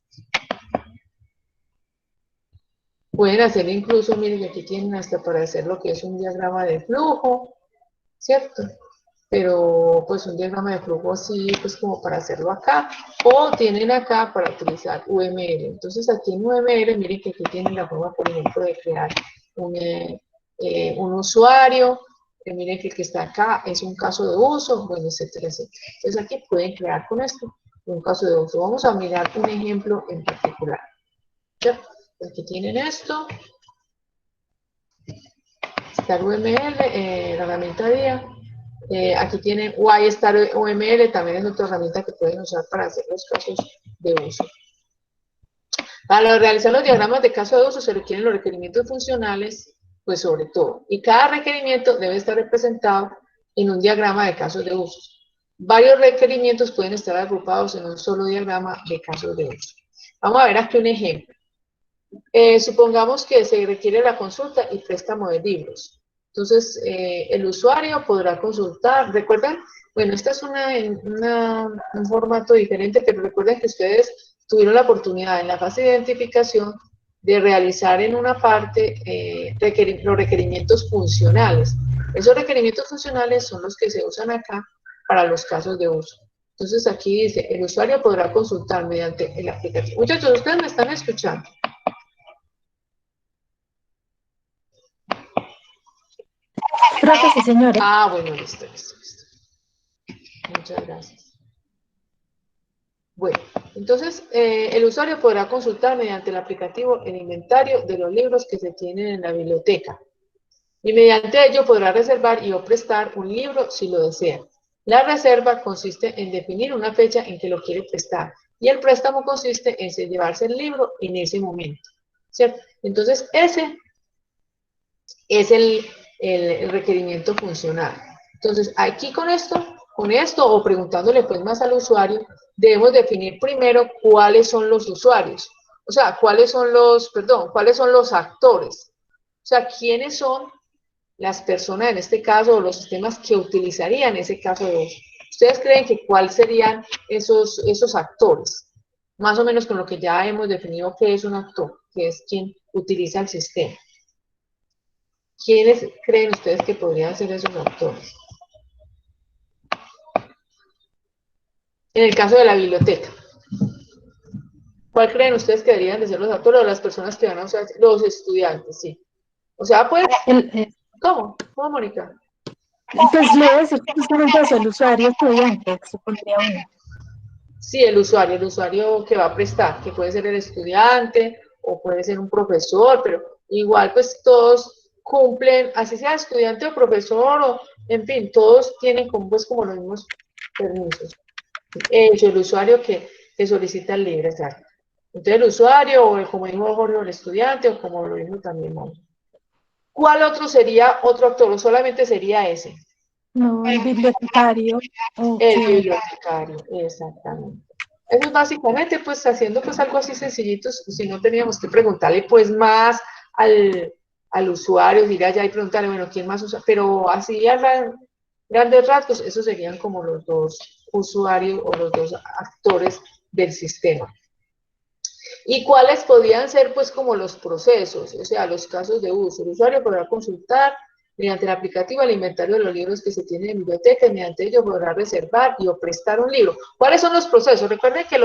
Pueden hacer incluso, miren, aquí tienen hasta para hacer lo que es un diagrama de flujo, ¿cierto? Pero pues un diagrama de flujo así, pues como para hacerlo acá, o tienen acá para utilizar UML. Entonces aquí en UML, miren que aquí tienen la forma, por ejemplo, de crear un usuario, miren que el que está acá es un caso de uso, bueno, etcétera, etcétera. Entonces aquí pueden crear con esto un caso de uso. Vamos a mirar un ejemplo en particular. ¿Ya? Aquí tienen esto. Star UML, la herramienta DIA. Aquí tienen YStar UML, también es otra herramienta que pueden usar para hacer los casos de uso. Para realizar los diagramas de caso de uso se requieren los requerimientos funcionales, pues sobre todo. Y cada requerimiento debe estar representado en un diagrama de casos de uso. Varios requerimientos pueden estar agrupados en un solo diagrama de casos de uso. Vamos a ver aquí un ejemplo. Supongamos que se requiere la consulta y préstamo de libros. Entonces, el usuario podrá consultar. ¿Recuerdan? Bueno, esta es un formato diferente, pero recuerden que ustedes tuvieron la oportunidad en la fase de identificación de realizar en una parte los requerimientos funcionales. Esos requerimientos funcionales son los que se usan acá para los casos de uso. Entonces, aquí dice, el usuario podrá consultar mediante el aplicativo. Muchachos, ¿ustedes me están escuchando? Creo que sí, señora. Ah, bueno, listo, listo, listo. Muchas gracias. Bueno, entonces el usuario podrá consultar mediante el aplicativo el inventario de los libros que se tienen en la biblioteca. Y mediante ello podrá reservar y o prestar un libro si lo desea. La reserva consiste en definir una fecha en que lo quiere prestar. Y el préstamo consiste en llevarse el libro en ese momento. ¿Cierto? Entonces, ese es el requerimiento funcional. Entonces, aquí con esto o preguntándole pues más al usuario, debemos definir primero cuáles son los usuarios. O sea, cuáles son los actores. O sea, quiénes son las personas en este caso o los sistemas que utilizarían ese caso de uso. ¿Ustedes creen que cuáles serían esos actores? Más o menos con lo que ya hemos definido qué es un actor, que es quien utiliza el sistema. ¿Quiénes creen ustedes que podrían ser esos actores? En el caso de la biblioteca, ¿cuál creen ustedes que deberían de ser los actores o las personas que van a usar? Los estudiantes, sí. O sea, pues, ¿cómo? ¿Cómo, Mónica? Pues le voy a decir justamente eso, el usuario estudiante, supondría uno. Sí, el usuario que va a prestar, que puede ser el estudiante o puede ser un profesor, pero igual pues todos cumplen, así sea estudiante o profesor, o en fin, todos tienen como los mismos permisos. El usuario que solicita el libre, exacto. Entonces el usuario, o como dijo Jorge, el estudiante, o como lo dijo también Mónica. ¿Cuál otro sería otro actor? ¿O solamente sería ese? No, el bibliotecario. El bibliotecario, exactamente. Eso es básicamente, pues, haciendo pues algo así sencillito, si no teníamos que preguntarle pues más al usuario, ir allá y preguntarle, bueno, ¿quién más usa? Pero así a grandes rasgos, esos serían como los dos usuarios o los dos actores del sistema. ¿Y cuáles podrían ser, pues, como los procesos? O sea, los casos de uso. El usuario podrá consultar mediante el aplicativo el inventario de los libros que se tienen en biblioteca y mediante ello podrá reservar y o prestar un libro. ¿Cuáles son los procesos? Recuerden que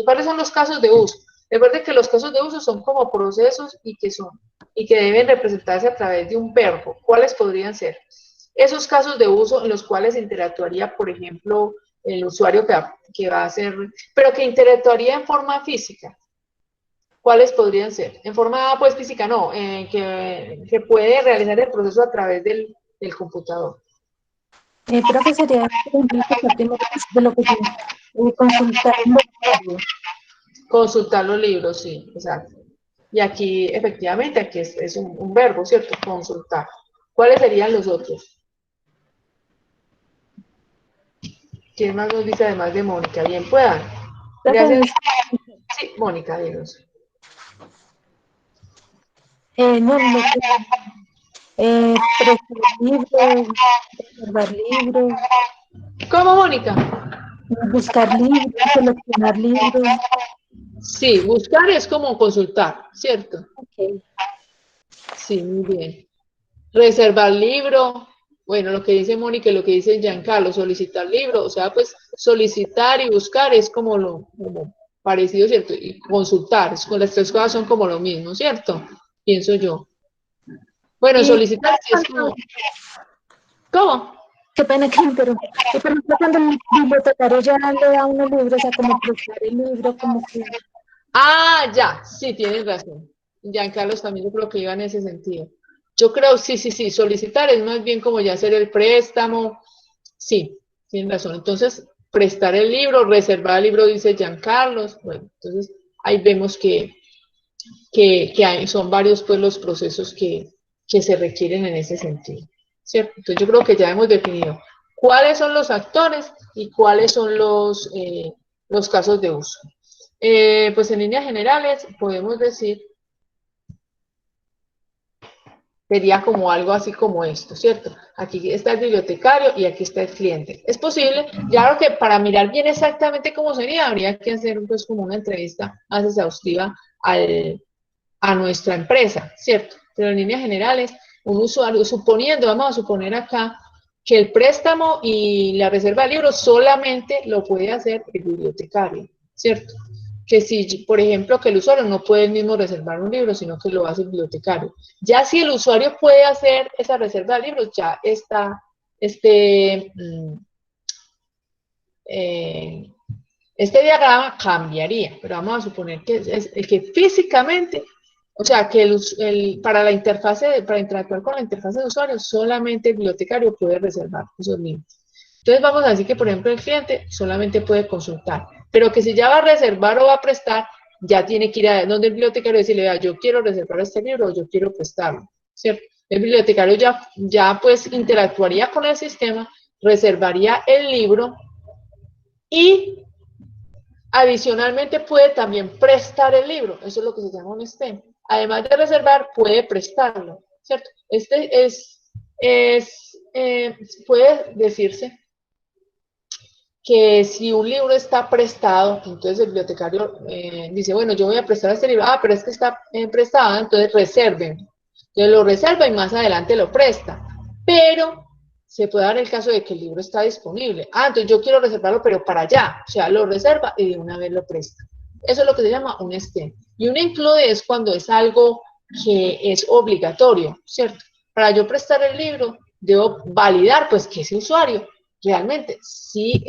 ¿cuáles son los casos de uso? Recuerden que los casos de uso son como procesos y que deben representarse a través de un verbo. ¿Cuáles podrían ser? Esos casos de uso en los cuales interactuaría, por ejemplo, el usuario que va a hacer, pero que interactuaría en forma física. ¿Cuáles podrían ser? En forma, pues, física, no, que puede realizar el proceso a través del computador. Profe, sería de lo que consultar un vocabulario. Consultar los libros, sí, exacto. Y aquí, efectivamente, aquí es un verbo, ¿cierto? Consultar. ¿Cuáles serían los otros? ¿Quién más nos dice además de Mónica? Bien, puedan. Gracias. Sí, Mónica, dinos. No, lo que prestar libros, reservar libros, ¿Cómo, Mónica? buscar libros, seleccionar libros. Sí, buscar es como consultar, ¿cierto? Okay. Sí, muy bien. Reservar libro, bueno, lo que dice Mónica y lo que dice Giancarlo, solicitar libro, o sea, pues solicitar y buscar es como parecido, ¿cierto? Y consultar, con las tres cosas son como lo mismo, ¿cierto? Pienso yo. Bueno, Y solicitar sí es como... ¿Cómo? Qué pena que me interrumpa. Y por ejemplo, cuando el bibliotecario ya le da a uno libros, o sea, como prestar el libro, como que... Ah, ya, sí, tienes razón. Giancarlos también yo creo que iba en ese sentido. Yo creo, sí, sí, sí, solicitar es más bien como ya hacer el préstamo. Sí, tienes razón. Entonces, prestar el libro, reservar el libro, dice Giancarlos. Bueno, entonces ahí vemos que son varios pues los procesos que se requieren en ese sentido, ¿cierto? Entonces yo creo que ya hemos definido cuáles son los actores y cuáles son los casos de uso. Pues en líneas generales podemos decir, sería como algo así como esto, ¿cierto? Aquí está el bibliotecario y aquí está el cliente. Es posible, claro que para mirar bien exactamente cómo sería, habría que hacer pues como una entrevista más exhaustiva a nuestra empresa, ¿cierto? Pero en líneas generales, un usuario, suponiendo, vamos a suponer acá, que el préstamo y la reserva de libros solamente lo puede hacer el bibliotecario, ¿cierto? Que si, por ejemplo, que el usuario no puede él mismo reservar un libro, sino que lo hace el bibliotecario. Ya si el usuario puede hacer esa reserva de libros, ya está, eh, este diagrama cambiaría, pero vamos a suponer que es el que físicamente, o sea, que para la interfase, para interactuar con la interfase de usuario, solamente el bibliotecario puede reservar esos libros. Entonces vamos a decir que, por ejemplo, el cliente solamente puede consultar, pero que si ya va a reservar o va a prestar, ya tiene que ir a donde el bibliotecario y decirle, vea, yo quiero reservar este libro o yo quiero prestarlo, ¿cierto? El bibliotecario ya pues interactuaría con el sistema, reservaría el libro y adicionalmente puede también prestar el libro, eso es lo que se llama un STEM. Además de reservar, puede prestarlo, ¿cierto? Puede decirse que si un libro está prestado, entonces el bibliotecario dice, bueno, yo voy a prestar este libro, pero es que está prestado, entonces reserven. Entonces lo reserva y más adelante lo presta. Pero se puede dar el caso de que el libro está disponible. Entonces yo quiero reservarlo, pero para allá. O sea, lo reserva y de una vez lo presta. Eso es lo que se llama un STEM. Y un include es cuando es algo que es obligatorio, ¿cierto? Para yo prestar el libro, debo validar, pues, que ese usuario realmente sí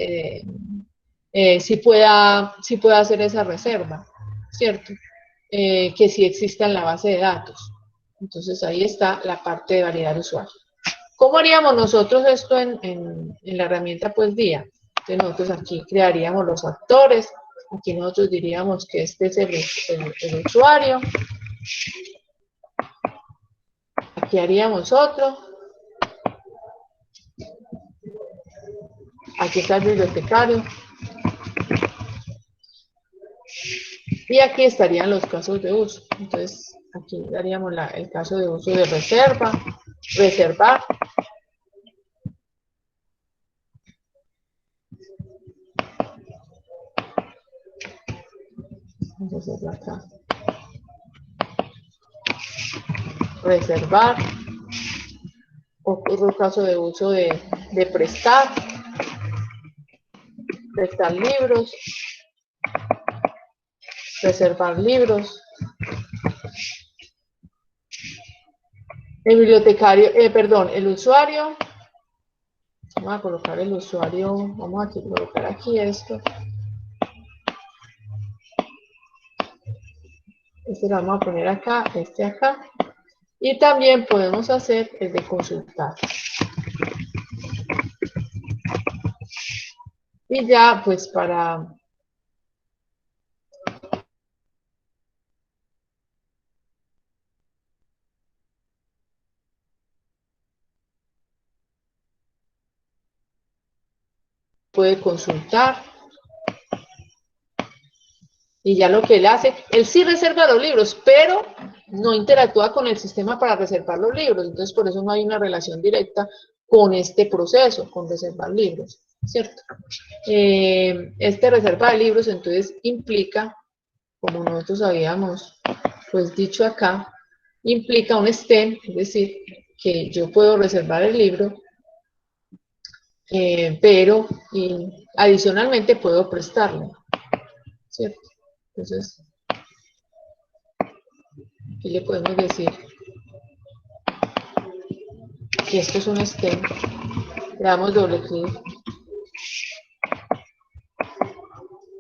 pueda hacer esa reserva, ¿cierto? Que sí exista en la base de datos. Entonces ahí está la parte de validar usuario. ¿Cómo haríamos nosotros esto en la herramienta pues día? Entonces nosotros aquí crearíamos los actores, aquí nosotros diríamos que este es el usuario, aquí haríamos otro, aquí está el bibliotecario, y aquí estarían los casos de uso. Entonces, aquí daríamos el caso de uso de reserva, reservar. Vamos a hacerlo acá. Reservar. Otro caso de uso de prestar. Prestar libros. Reservar libros. El bibliotecario, perdón, el usuario. Vamos a colocar el usuario, vamos a colocar aquí esto. Este lo vamos a poner acá, este acá. Y también podemos hacer el de consultar. Y ya, pues para... puede consultar. Y ya lo que él hace, él sí reserva los libros, pero no interactúa con el sistema para reservar los libros. Entonces, por eso no hay una relación directa con este proceso, con reservar libros, ¿cierto? Este reserva de libros, entonces, implica, como nosotros habíamos pues dicho acá, implica un STEM, es decir, que yo puedo reservar el libro, pero adicionalmente puedo prestarlo, ¿cierto? Entonces, aquí le podemos decir que esto es un STEM Le damos doble clic.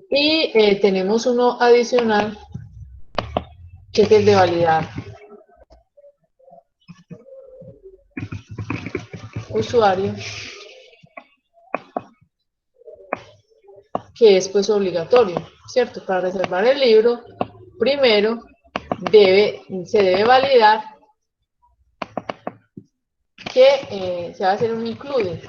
Y tenemos uno adicional, que es el de validar usuario, que es pues obligatorio, ¿cierto? Para reservar el libro, primero se debe validar que se va a hacer un include.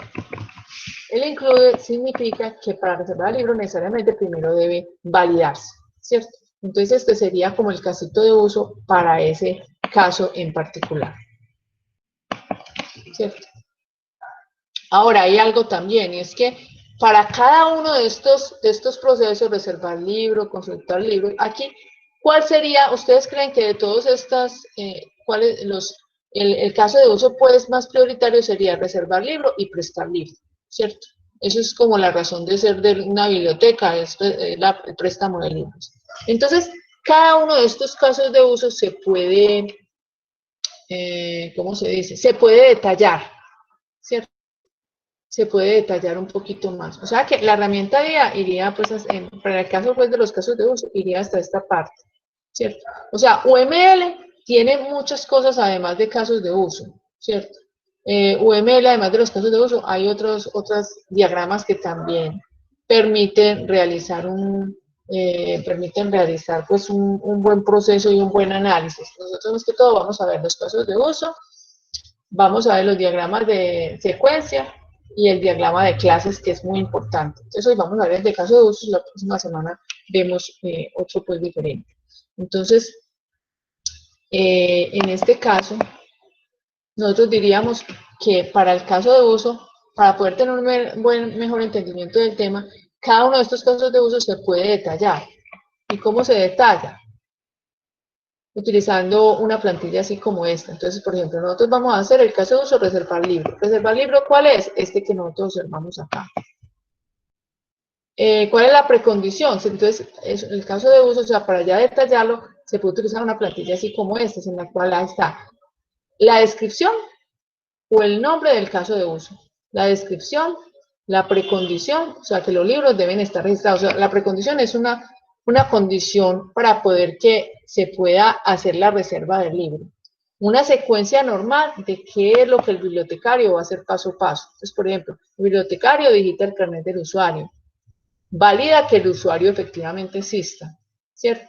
El include significa que para reservar el libro necesariamente primero debe validarse, ¿cierto? Entonces este sería como el casito de uso para ese caso en particular, ¿cierto? Ahora hay algo también, y es que para cada uno de estos procesos, reservar libro, consultar libro, aquí, ¿cuál sería, ustedes creen que de todas estas, el caso de uso pues más prioritario sería reservar libro y prestar libro, ¿cierto? Eso es como la razón de ser de una biblioteca, es el préstamo de libros. Entonces, cada uno de estos casos de uso se puede, ¿cómo se dice? Se puede detallar, ¿cierto? Se puede detallar un poquito más. O sea que la herramienta guía iría, pues, para el caso pues, de los casos de uso, iría hasta esta parte, ¿cierto? O sea, UML tiene muchas cosas además de casos de uso, ¿cierto? UML, además de los casos de uso, hay otros diagramas que también permiten realizar pues, un buen proceso y un buen análisis. Nosotros, más que todo, vamos a ver los casos de uso, vamos a ver los diagramas de secuencia, y el diagrama de clases, que es muy importante. Entonces hoy vamos a ver el de caso de uso, y la próxima semana vemos otro pues diferente. Entonces, en este caso, nosotros diríamos que para el caso de uso, para poder tener un mejor entendimiento del tema, cada uno de estos casos de uso se puede detallar. ¿Y cómo se detalla? Utilizando una plantilla así como esta. Entonces, por ejemplo, nosotros vamos a hacer el caso de uso, reservar libro. ¿Reservar libro cuál es? Este que nosotros observamos acá. ¿Cuál es la precondición? Entonces, en el caso de uso, o sea, para ya detallarlo, se puede utilizar una plantilla así como esta, en la cual está la descripción o el nombre del caso de uso. La descripción, la precondición, o sea, que los libros deben estar registrados. O sea, la precondición es una condición para poder que se pueda hacer la reserva del libro. Una secuencia normal de qué es lo que el bibliotecario va a hacer paso a paso. Entonces, por ejemplo, el bibliotecario digita el carnet del usuario. Valida que el usuario efectivamente exista, ¿cierto?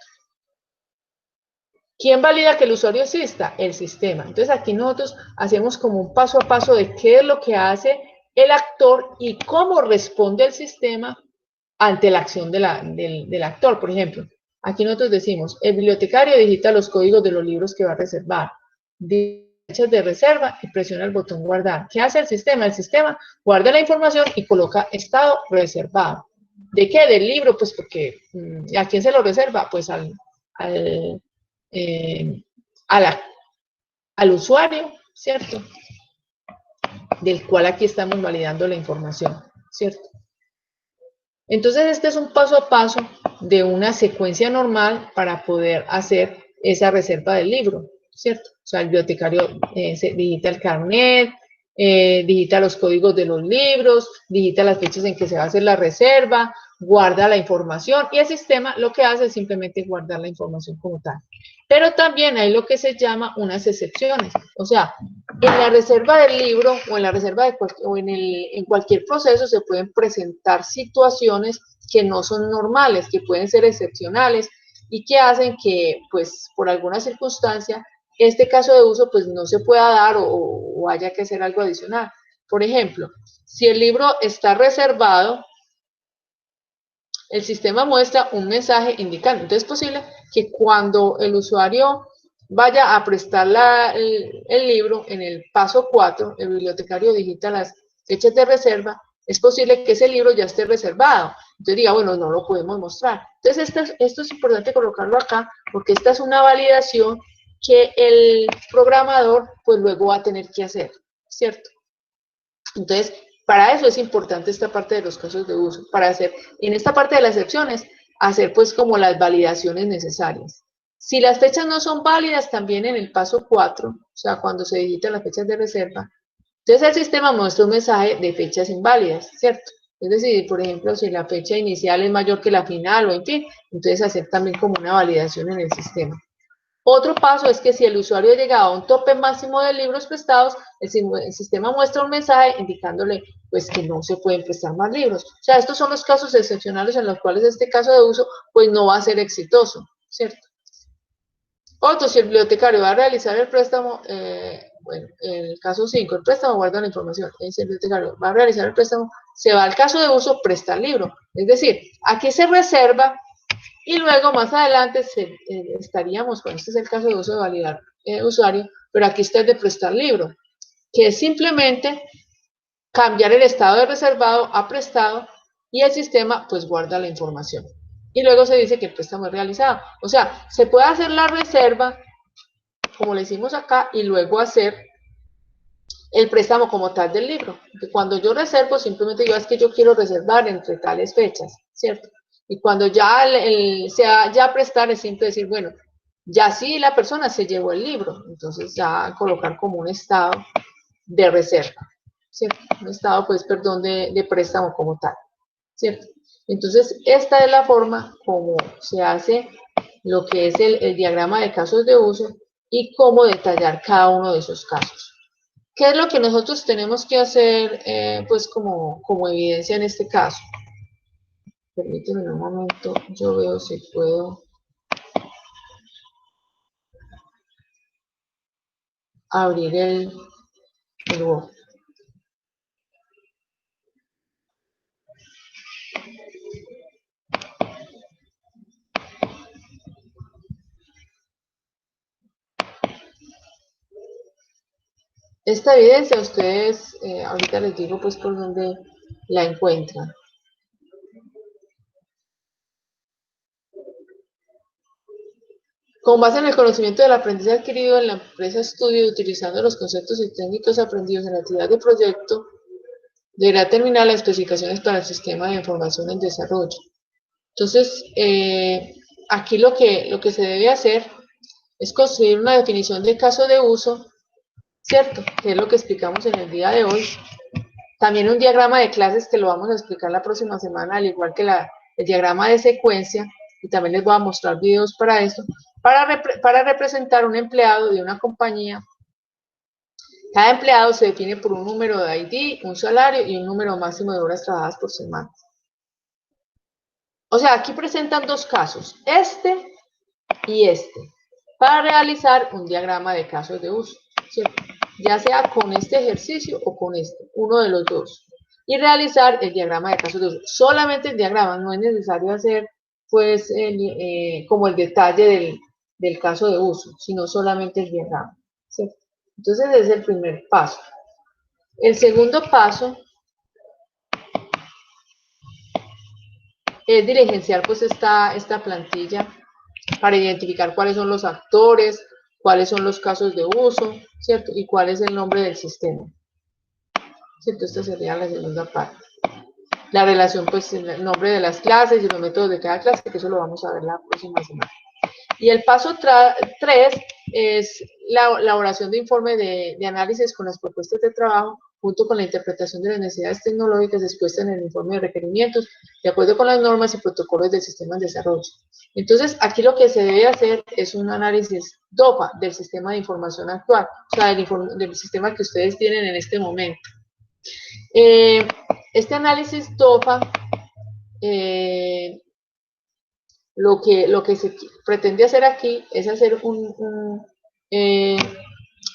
¿Quién valida que el usuario exista? El sistema. Entonces, aquí nosotros hacemos como un paso a paso de qué es lo que hace el actor y cómo responde el sistema ante la acción del actor. Por ejemplo, aquí nosotros decimos, el bibliotecario digita los códigos de los libros que va a reservar, fechas de reserva y presiona el botón guardar. ¿Qué hace el sistema? El sistema guarda la información y coloca estado reservado. ¿De qué? Del libro, pues porque ¿a quién se lo reserva? Pues al usuario, ¿cierto? Del cual aquí estamos validando la información, ¿cierto? Entonces, este es un paso a paso de una secuencia normal para poder hacer esa reserva del libro, ¿cierto? O sea, el bibliotecario digita el carnet, digita los códigos de los libros, digita las fechas en que se va a hacer la reserva, guarda la información y el sistema lo que hace es simplemente guardar la información como tal. Pero también hay lo que se llama unas excepciones, o sea, en la reserva del libro o en la reserva en cualquier proceso se pueden presentar situaciones que no son normales, que pueden ser excepcionales y que hacen que, pues, por alguna circunstancia, este caso de uso, pues, no se pueda dar o haya que hacer algo adicional. Por ejemplo, si el libro está reservado, el sistema muestra un mensaje indicando. Entonces es posible que cuando el usuario vaya a prestar el libro en el paso 4, el bibliotecario digita las fechas de reserva, es posible que ese libro ya esté reservado. Entonces diga, bueno, no lo podemos mostrar. Entonces esto es importante colocarlo acá porque esta es una validación que el programador pues luego va a tener que hacer, ¿cierto? Entonces, para eso es importante esta parte de los casos de uso, para hacer, en esta parte de las excepciones, hacer pues como las validaciones necesarias. Si las fechas no son válidas, también en el paso 4, o sea, cuando se digitan las fechas de reserva, Entonces el sistema muestra un mensaje de fechas inválidas, ¿cierto? Es decir, por ejemplo, si la fecha inicial es mayor que la final o en fin, entonces hacer también como una validación en el sistema. Otro paso es que si el usuario ha llegado a un tope máximo de libros prestados, el sistema muestra un mensaje indicándole pues que no se pueden prestar más libros. O sea, estos son los casos excepcionales en los cuales este caso de uso pues no va a ser exitoso, ¿cierto? Otro, si el bibliotecario va a realizar el préstamo, bueno, el caso 5, el préstamo guarda la información. Si el bibliotecario va a realizar el préstamo, se va al caso de uso, presta el libro. Es decir, aquí se reserva y luego más adelante estaríamos, bueno, este es el caso de uso de validar usuario, pero aquí está el de prestar libro, que es simplemente cambiar el estado de reservado a prestado y el sistema pues guarda la información. Y luego se dice que el préstamo es realizado. O sea, se puede hacer la reserva, como le hicimos acá, y luego hacer el préstamo como tal del libro. Porque cuando yo reservo, simplemente digo, es que yo quiero reservar entre tales fechas, ¿cierto? Y cuando ya sea ya prestar, es simple decir, bueno, ya sí la persona se llevó el libro, entonces ya colocar como un estado de reserva, ¿cierto? Un estado, pues, perdón, de préstamo como tal, ¿cierto? Entonces, esta es la forma como se hace lo que es el diagrama de casos de uso y cómo detallar cada uno de esos casos. ¿Qué es lo que nosotros tenemos que hacer, pues, como evidencia en este caso? Permíteme un momento, yo veo si puedo abrir el Word. Esta evidencia ustedes, ahorita les digo pues por dónde la encuentran. Con base en el conocimiento del aprendizaje adquirido en la empresa estudio, utilizando los conceptos y técnicos aprendidos en la actividad de proyecto, deberá terminar las especificaciones para el sistema de información en desarrollo. Entonces, aquí lo que se debe hacer es construir una definición de caso de uso, ¿cierto? Que es lo que explicamos en el día de hoy. También un diagrama de clases que lo vamos a explicar la próxima semana, al igual que el diagrama de secuencia, y también les voy a mostrar videos para esto, para representar un empleado de una compañía. Cada empleado se define por un número de ID, un salario y un número máximo de horas trabajadas por semana. O sea, aquí presentan dos casos, este y este, para realizar un diagrama de casos de uso, ¿cierto? Ya sea con este ejercicio o con este, uno de los dos. Y realizar el diagrama de casos de uso. Solamente el diagrama, no es necesario hacer pues como el detalle del caso de uso, sino solamente el diagrama, ¿cierto? Entonces ese es el primer paso. El segundo paso es diligenciar pues esta plantilla para identificar cuáles son los actores, cuáles son los casos de uso, ¿cierto? Y cuál es el nombre del sistema, ¿cierto? Esta sería la segunda parte. La relación, pues, el nombre de las clases y los métodos de cada clase, que eso lo vamos a ver la próxima semana. Y el paso 3 es la elaboración de informe de análisis con las propuestas de trabajo, junto con la interpretación de las necesidades tecnológicas expuestas en el informe de requerimientos, de acuerdo con las normas y protocolos del sistema de desarrollo. Entonces, aquí lo que se debe hacer es un análisis DOFA del sistema de información actual, o sea, del sistema que ustedes tienen en este momento. Este análisis DOFA, lo que se pretende hacer aquí es hacer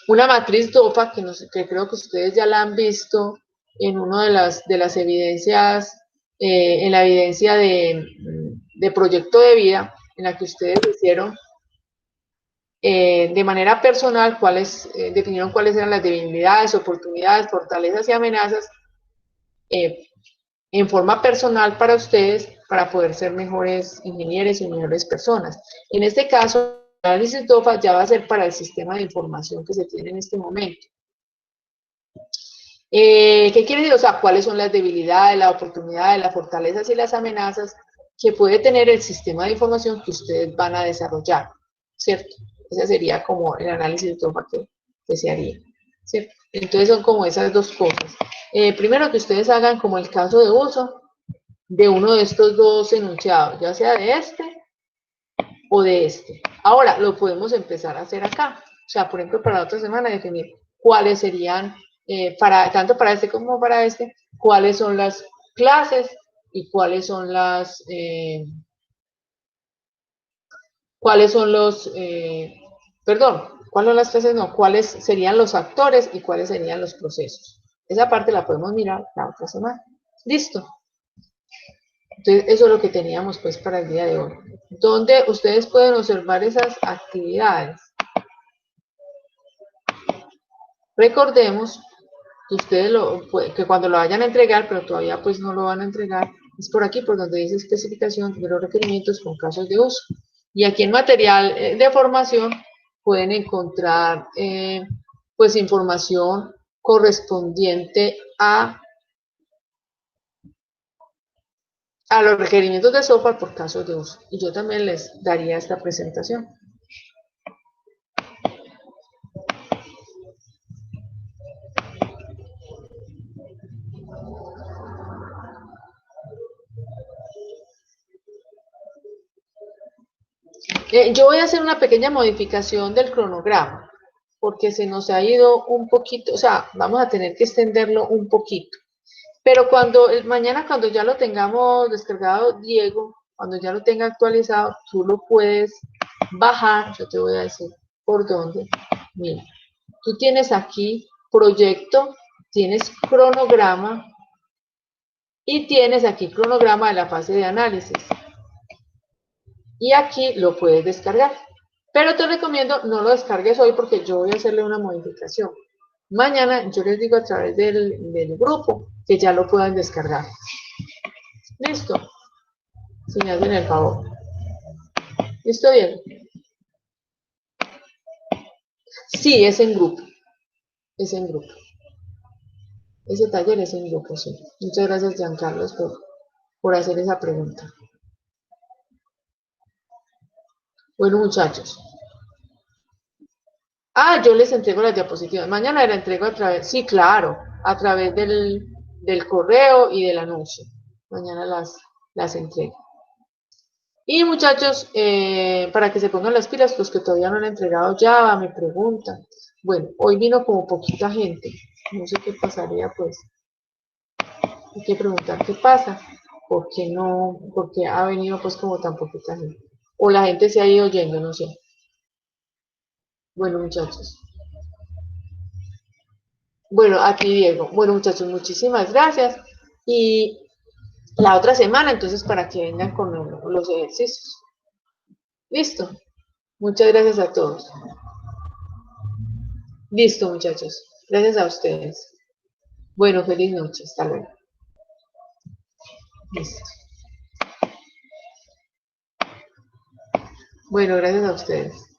una matriz DOFA que creo que ustedes ya la han visto en una de las evidencias, en la evidencia de proyecto de vida, en la que ustedes hicieron de manera personal definieron cuáles eran las debilidades, oportunidades, fortalezas y amenazas en forma personal para ustedes, para poder ser mejores ingenieros y mejores personas. En este caso, el análisis DOFA ya va a ser para el sistema de información que se tiene en este momento. ¿Qué quiere decir? O sea, cuáles son las debilidades, las oportunidades, las fortalezas y las amenazas que puede tener el sistema de información que ustedes van a desarrollar, ¿cierto? Ese sería como el análisis DOFA que se haría. ¿cierto? Entonces son como esas dos cosas. Primero que ustedes hagan como el caso de uso de uno de estos dos enunciados, ya sea de este o de este. Ahora, lo podemos empezar a hacer acá. O sea, por ejemplo, para la otra semana definir cuáles serían, tanto para este como para este, cuáles son las clases y cuáles son cuáles son los, perdón, cuáles son las clases, no, cuáles serían los actores y cuáles serían los procesos. Esa parte la podemos mirar la otra semana. Listo. Entonces, eso es lo que teníamos pues para el día de hoy. Donde ustedes pueden observar esas actividades. Recordemos que ustedes que cuando lo vayan a entregar, pero todavía pues no lo van a entregar, es por aquí por donde dice especificación de los requerimientos con casos de uso. Y aquí en material de formación pueden encontrar pues información correspondiente a los requerimientos de software por casos de uso. Y yo también les daría esta presentación. Yo voy a hacer una pequeña modificación del cronograma, porque se nos ha ido un poquito, o sea, vamos a tener que extenderlo un poquito. Pero mañana cuando ya lo tengamos descargado, Diego, cuando ya lo tenga actualizado, tú lo puedes bajar, yo te voy a decir por dónde. Mira, tú tienes aquí proyecto, tienes cronograma y tienes aquí cronograma de la fase de análisis. Y aquí lo puedes descargar. Pero te recomiendo no lo descargues hoy porque yo voy a hacerle una modificación. Mañana yo les digo a través del grupo que ya lo puedan descargar. Listo. Si me hacen el favor. ¿Listo bien? Sí, es en grupo. Es en grupo. Ese taller es en grupo, sí. Muchas gracias, Giancarlos, por hacer esa pregunta. Bueno, muchachos. Ah, yo les entrego las diapositivas. Mañana la entrego a través, sí, claro, a través del correo y del anuncio. Mañana las entrego. Y muchachos, para que se pongan las pilas, los que todavía no han entregado Java, me preguntan. Bueno, hoy vino como poquita gente. No sé qué pasaría, pues. Hay que preguntar qué pasa. ¿Por qué no? ¿Por qué ha venido pues como tan poquita gente? O la gente se ha ido yendo, no sé. Bueno, muchachos. Bueno, a ti, Diego. Bueno, muchachos, muchísimas gracias. Y la otra semana, entonces, para que vengan con los ejercicios. Listo. Muchas gracias a todos. Listo, muchachos. Gracias a ustedes. Bueno, feliz noche. Hasta luego. Listo. Bueno, gracias a ustedes.